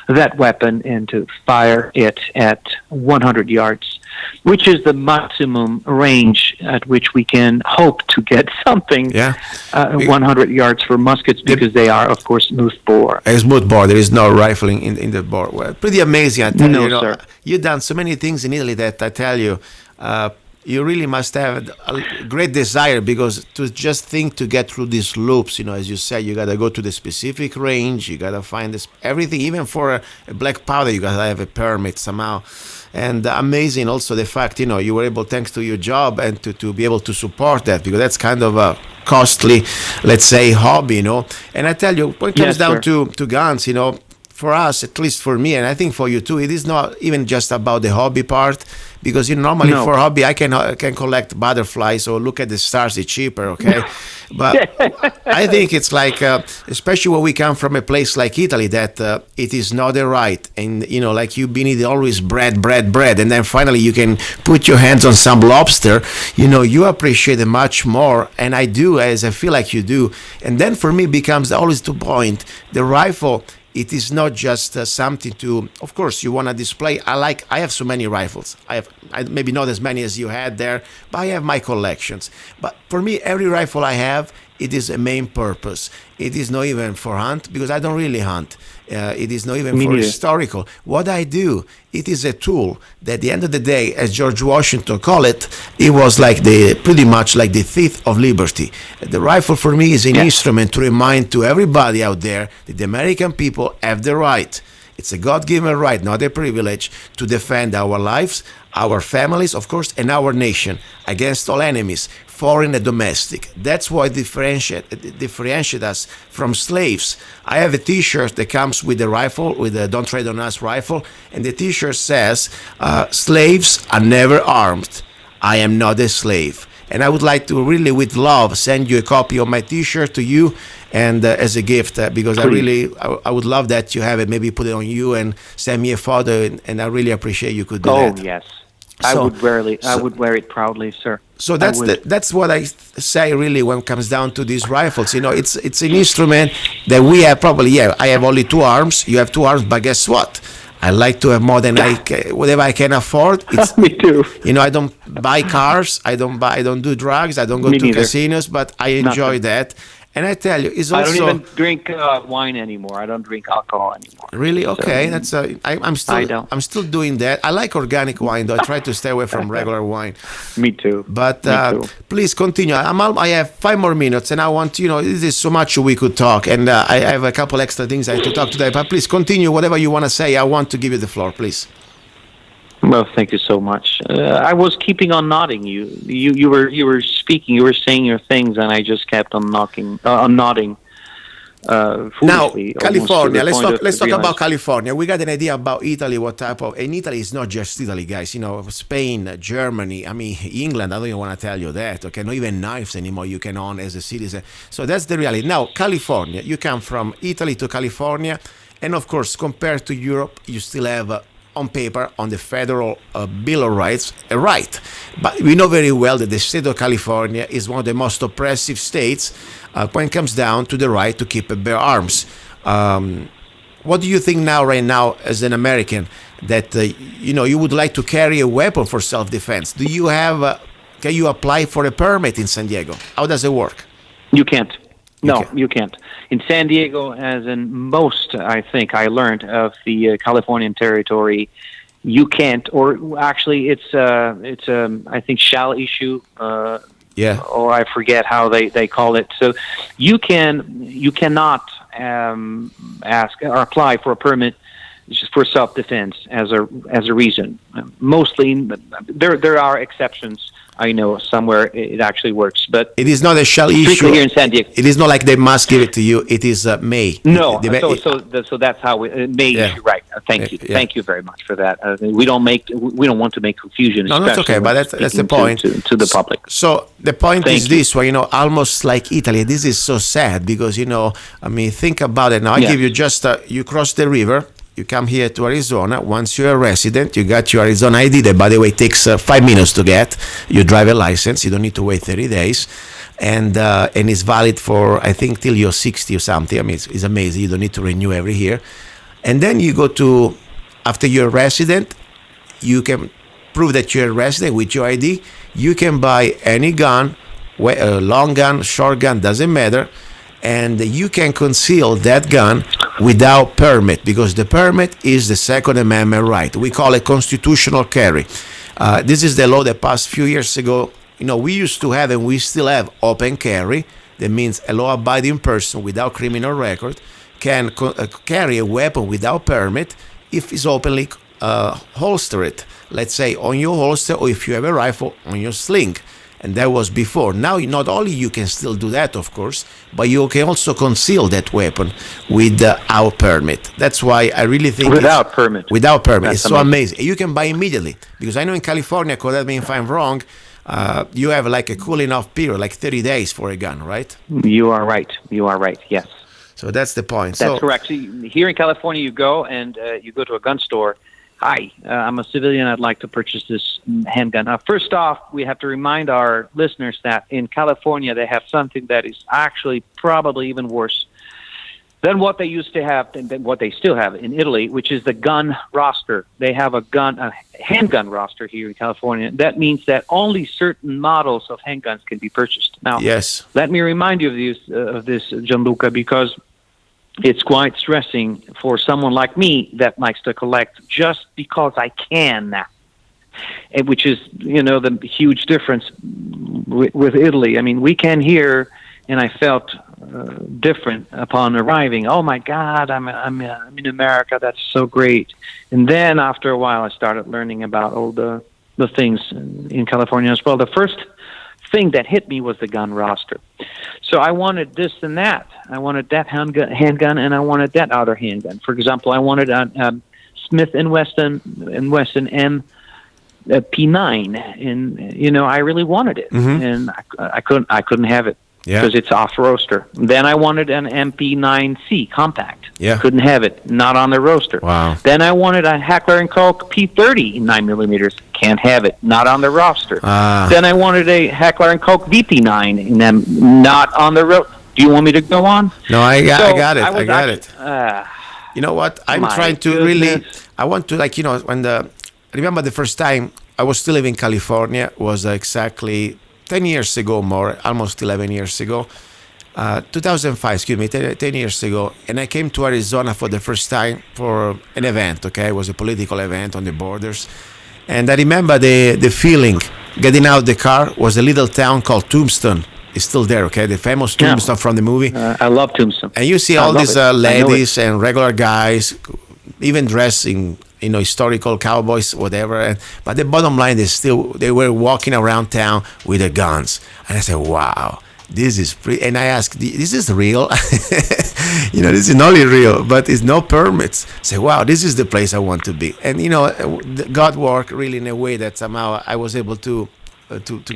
that weapon and to fire it at 100 yards, which is the maximum range at which we can hope to get something 100 yards for muskets, because they are, of course, smooth bore. A smooth bore. There is no rifling in the bore. Well, pretty amazing. I tell you, sir. You've done so many things in Italy that I tell you, you really must have a great desire, because to just think to get through these loops, as you said, you got to go to the specific range, you got to find everything, even for a black powder, you got to have a permit somehow. And amazing also the fact, you were able, thanks to your job, and to be able to support that, because that's kind of a costly, let's say, hobby, And I tell you, when it comes down to guns, for us, at least for me, and I think for you too, it is not even just about the hobby part, because normally for hobby I can collect butterflies or look at the stars. It's cheaper, okay? But I think it's like, especially when we come from a place like Italy, that it is not a right, and like you've been eating always bread, and then finally you can put your hands on some lobster. You appreciate it much more, and I do, as I feel like you do. And then for me becomes always the point, the rifle. It is not just something to, of course, you want to display. I have so many rifles. I maybe not as many as you had there, but I have my collections. But for me, every rifle I have, it is a main purpose. It is not even for hunt, because I don't really hunt. It is not even for historical. What I do, it is a tool that at the end of the day, as George Washington called it, it was like pretty much like the thief of liberty. The rifle for me is an instrument to remind to everybody out there that the American people have the right. It's a God-given right, not a privilege, to defend our lives, our families, of course, and our nation against all enemies, foreign and domestic. That's what differentiate us from slaves. I have a T-shirt that comes with the rifle, with the "Don't Tread on Us" rifle, and the T-shirt says, "Slaves are never armed. I am not a slave." And I would like to really, with love, send you a copy of my T-shirt to you, and as a gift, because I would love that you have it. Maybe put it on you and send me a photo, and I really appreciate you could do that. Oh yes, I would wear it proudly, sir. So that's what I say really when it comes down to these rifles. It's an instrument that we have probably. I have only two arms. You have two arms, but guess what? I like to have more than whatever I can afford. It's, Me too. I don't buy cars. I don't do drugs. I don't go to casinos, but I enjoy that. And I tell you, it's also. I don't even drink wine anymore. I don't drink alcohol anymore. Really? Okay, so, I'm still doing that. I like organic wine, though. I try to stay away from regular wine. Me too. But Me too. Please continue. I have 5 more minutes, and I want this is so much we could talk, and I have a couple extra things I have to talk today. But please continue whatever you want to say. I want to give you the floor, please. Well, thank you so much. I was keeping on nodding. You were speaking. You were saying your things, and I just kept on nodding. Now, California. Let's talk about California. We got an idea about Italy. What type of? And Italy is not just Italy, guys. Spain, Germany. I mean, England. I don't even want to tell you that. Okay, not even knives anymore you can own as a citizen. So that's the reality. Now, California. You come from Italy to California, and of course, compared to Europe, you still have. On paper, on the federal Bill of Rights, a right. But we know very well that the state of California is one of the most oppressive states when it comes down to the right to keep and bear arms. What do you think right now, as an American, that you would like to carry a weapon for self-defense? Do you have? Can you apply for a permit in San Diego? How does it work? You can't. No, you can't. In San Diego, as in most, I think I learned of the Californian territory, you can't. Or actually, it's I think shall issue. Or I forget how they call it. So you cannot ask or apply for a permit just for self-defense as a reason. Mostly, there are exceptions. I know somewhere it actually works, but it is not a shall issue here in San Diego. It is not like they must give it to you. It is may. No, so that's how we may issue. Right. Thank you. Thank you very much for that. We don't want to make confusion. No, that's okay, but that's the point to the public. So the point is this: where almost like Italy. This is so sad because think about it now. I give you just you cross the river. You come here to Arizona. Once you're a resident, you got your Arizona ID that, by the way, takes 5 minutes to get. You drive a license. You don't need to wait 30 days. And it's valid for, I think, till you're 60 or something. I mean, it's amazing. You don't need to renew every year. And then you go to, after you're a resident, you can prove that you're a resident with your ID. You can buy any gun, long gun, short gun, doesn't matter. And you can conceal that gun without permit, because the permit is the Second Amendment right. We call it constitutional carry. This is the law that passed a few years ago. We used to have, and we still have, open carry. That means a law-abiding person without criminal record can carry a weapon without permit if it's openly holstered. Let's say on your holster, or if you have a rifle on your sling. And that was before. Now, not only you can still do that, of course, but you can also conceal that weapon without permit. That's why I really think without permit. It's so amazing. You can buy immediately, because I know in California, correct me if I'm wrong, you have like a cooling off period, like 30 days for a gun, right? You are right. Yes. So that's the point. That's correct. So here in California, you go and you go to a gun store. Hi, I'm a civilian. I'd like to purchase this handgun. First off, we have to remind our listeners that in California, they have something that is actually probably even worse than what they used to have, than what they still have in Italy, which is the gun roster. They have a handgun roster here in California. That means that only certain models of handguns can be purchased. Now, yes. Let me remind you of this, Gianluca, because it's quite stressing for someone like me that likes to collect just because I can, which is, the huge difference with Italy. I mean, we can here, and I felt different upon arriving. Oh my God, I'm in America. That's so great. And then after a while, I started learning about all the things in California as well. The first thing that hit me was the gun roster. So I wanted this and that. I wanted that handgun, and I wanted that other handgun. For example, I wanted a Smith & Wesson M P9, and I really wanted it, and I couldn't have it because it's off roster. Then I wanted an MP9C compact. Couldn't have it, not on the roster. Wow. Then I wanted a Heckler & Koch P30 in 9mm. Can't have it, not on the roster. Then I wanted a Heckler & Koch VP9, not on the roster. Do you want me to go on? No, I got it. You know what? I'm I want to, like, remember the first time I was still living in California was exactly 10 years ago, more, almost 11 years ago. 2005, excuse me, 10 years ago, and I came to Arizona for the first time for an event, okay? It was a political event on the borders. And I remember the feeling, getting out the car, was a little town called Tombstone. It's still there, okay? The famous Tombstone from the movie. I love Tombstone. And you see all these ladies and regular guys, even dressed in, historical cowboys, whatever. But the bottom line is they were walking around town with their guns. And I said, wow. This is pretty, and I asked, this is real? This is not only real, but it's no permits. Say, wow, this is the place I want to be. And God worked really in a way that somehow I was able to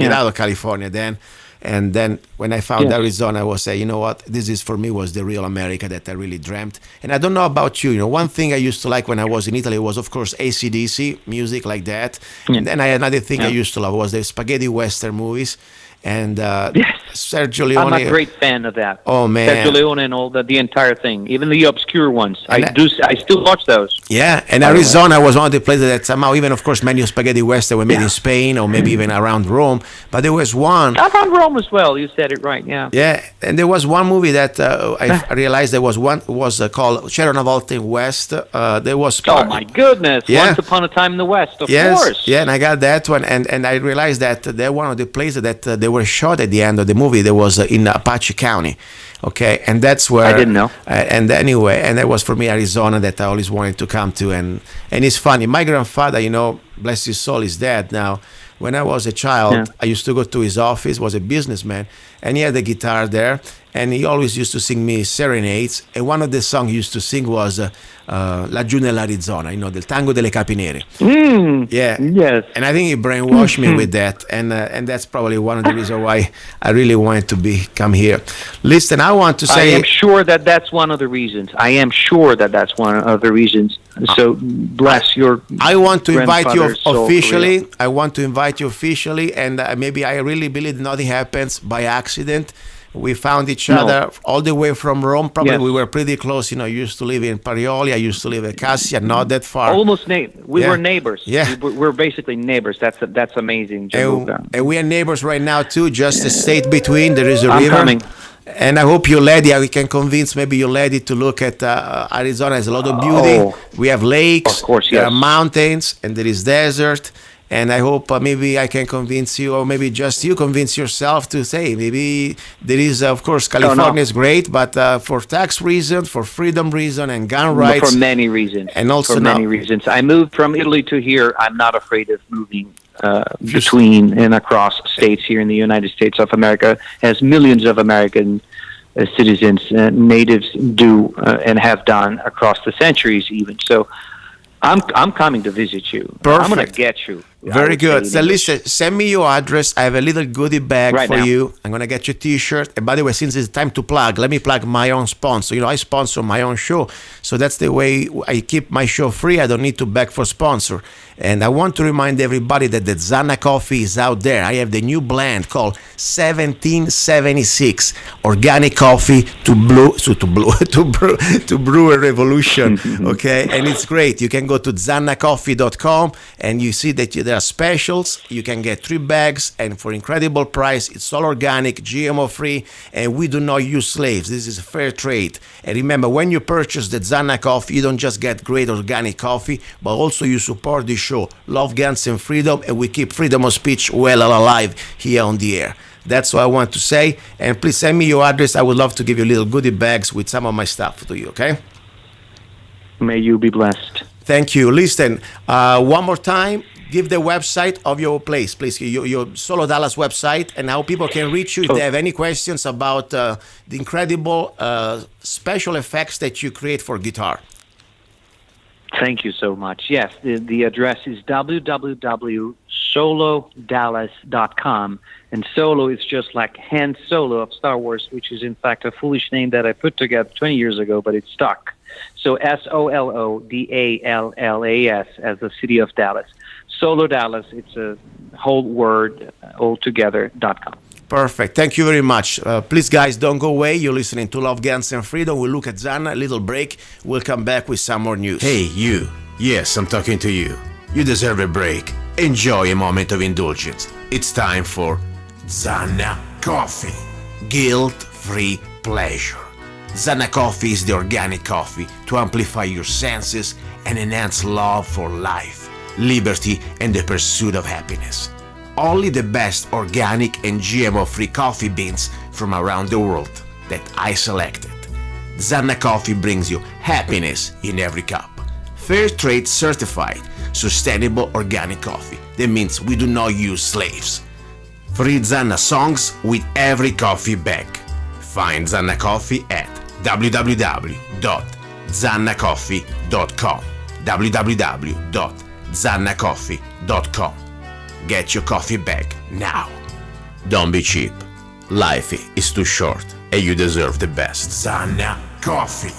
get out of California then. And then when I found Arizona, I was saying, you know what, this is for me was the real America that I really dreamt. And I don't know about you, one thing I used to like when I was in Italy was, of course, AC/DC, music like that. And then another thing I used to love was the spaghetti western movies. And Sergio Leone. I'm a great fan of that. Oh man, Sergio Leone and all the entire thing, even the obscure ones. I still watch those. Yeah, and Arizona was one of the places that somehow, even of course, many spaghetti western were made in Spain or maybe even around Rome. But there was one around Rome as well. You said it right. Yeah. Yeah, and there was one movie that I realized there was one was called C'era una volta in West. There was. Oh my goodness! Yeah. Once Upon a Time in the West. Of course. Yeah, and I got that one, and I realized that they're one of the places that they were shot at the end of the movie. There was in Apache County, okay, and that's where I didn't know. And anyway, and that was for me Arizona that I always wanted to come to, and it's funny. My grandfather, bless his soul, is dead now. When I was a child, I used to go to his office. Was a businessman, and he had a guitar there, and he always used to sing me serenades. And one of the songs he used to sing was Laggiù nell'Arizona, del tango delle capi nere. Yeah. Yes. And I think he brainwashed me with that, and that's probably one of the reasons why I really wanted to come here. Listen, I want to say, I am sure that that's one of the reasons. So bless your. I want to invite you officially. I want to invite you officially, and maybe I really believe nothing happens by accident. We found each other all the way from Rome. Probably we were pretty close. You used to live in Parioli. I used to live in Cassia, not that far. Almost We were neighbors. Yeah, we're basically neighbors. That's amazing. And we are neighbors right now too. Just a state between. There is a river. Coming. And I hope your lady, we can convince maybe your lady to look at Arizona. Has a lot of beauty. We have lakes. Of course, there are mountains, and there is desert. And I hope maybe I can convince you, or maybe just you convince yourself to say, maybe there is, of course, California is great, but for tax reasons, for freedom reason, and gun rights. For many reasons. And also for many reasons. I moved from Italy to here. I'm not afraid of moving between and across states here in the United States of America, as millions of American citizens, natives do and have done across the centuries even. So I'm coming to visit you. Perfect. I'm going to get you. Very good. So listen, send me your address. I have a little goodie bag for you. I'm going to get you a T-shirt. And by the way, since it's time to plug, let me plug my own sponsor. I sponsor my own show. So that's the way I keep my show free. I don't need to beg for sponsor. And I want to remind everybody that the Zanna coffee is out there. I have the new blend called 1776 organic coffee to brew a revolution. Okay, and it's great. You can go to zannacoffee.com and you see that there are specials. You can get 3 bags, and for incredible price. It's all organic, GMO free, and we do not use slaves. This is fair trade. And remember, when you purchase the Zanna coffee, you don't just get great organic coffee, but also you support the show, Love, Guns, and Freedom, and we keep freedom of speech well alive here on the air. That's what I want to say. And please send me your address. I would love to give you little goodie bags with some of my stuff to you, okay? May you be blessed. Thank you. Listen, one more time, give the website of your place, please, your Solo Dallas website, and how people can reach you if they have any questions about the incredible special effects that you create for guitar. Thank you so much. Yes, the address is www.solodallas.com, and Solo is just like Han Solo of Star Wars, which is in fact a foolish name that I put together 20 years ago, but it stuck. So SOLODALLAS as the city of Dallas. Solo Dallas, it's a whole word altogether.com. Perfect. Thank you very much. Please, guys, don't go away. You're listening to Love, Guns, and Freedom. We'll look at Zanna, a little break. We'll come back with some more news. Hey, you. Yes, I'm talking to you. You deserve a break. Enjoy a moment of indulgence. It's time for Zanna Coffee. Guilt-free pleasure. Zanna Coffee is the organic coffee to amplify your senses and enhance love for life, liberty, and the pursuit of happiness. Only the best organic and GMO-free coffee beans from around the world that I selected. Zanna Coffee brings you happiness in every cup. Fair trade certified, sustainable organic coffee. That means we do not use slaves. Free Zanna songs with every coffee bag. Find Zanna Coffee at www.zannacoffee.com. www.zannacoffee.com. Get your coffee bag now. Don't be cheap. Life is too short and you deserve the best. Zanna Coffee.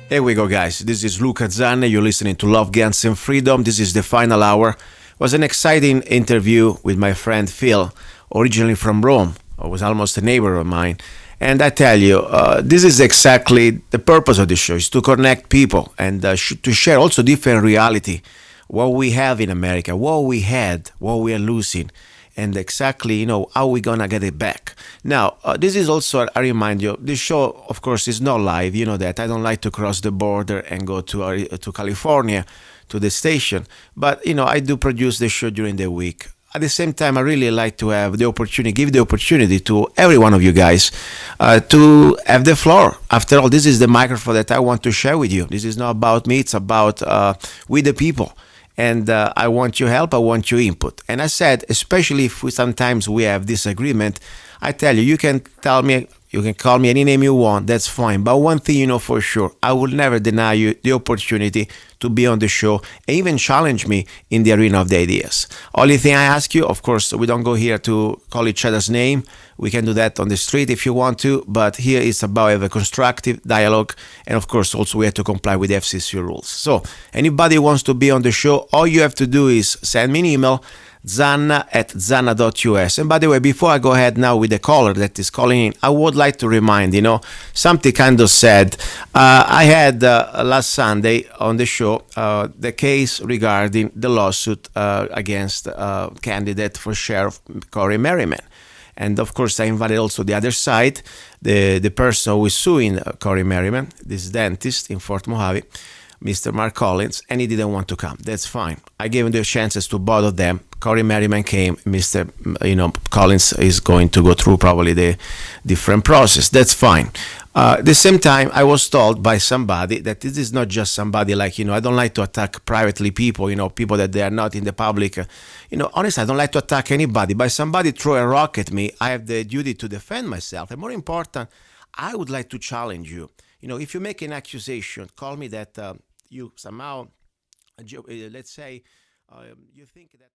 Here we go, guys. This is Luca Zanna. You're listening to Love, Guns and Freedom. This is the final hour. It was an exciting interview with my friend Phil, originally from Rome. He was almost a neighbor of mine. And I tell you, this is exactly the purpose of the show, is to connect people and to share also different reality, what we have in America, what we had, what we are losing, and exactly, how we're going to get it back. Now, this is also, I remind you, this show, of course, is not live. You know that. I don't like to cross the border and go to California, to the station. But, I do produce the show during the week. At the same time, I really like to have the opportunity, give the opportunity to every one of you guys to have the floor. After all, this is the microphone that I want to share with you. This is not about me. It's about we the people. And I want your help. I want your input. And I said, especially if sometimes we have disagreement, I tell you, you can tell me, you can call me any name you want. That's fine. But one thing you know for sure, I will never deny you the opportunity to be on the show and even challenge me in the arena of the ideas. Only thing I ask you, of course, we don't go here to call each other's name. We can do that on the street if you want to, but here it's about have a constructive dialogue, and of course also we have to comply with FCC rules. So anybody who wants to be on the show, all you have to do is send me an email, zanna@zanna.us. And by the way, before I go ahead now with the caller that is calling in, I would like to remind, something kind of sad. I had last Sunday on the show the case regarding the lawsuit against candidate for sheriff Corey Merriman. And of course, I invited also the other side, the person who is suing Corey Merriman, this dentist in Fort Mojave, Mr. Mark Collins, and he didn't want to come. That's fine. I gave him the chances to both of them. Corey Merriman came. Mr. Collins is going to go through probably the different process. That's fine. At the same time, I was told by somebody that this is not just somebody like, I don't like to attack privately people, people that they are not in the public. Honestly, I don't like to attack anybody. But somebody throw a rock at me, I have the duty to defend myself. And more important, I would like to challenge you. If you make an accusation, call me that you somehow, let's say, you think that...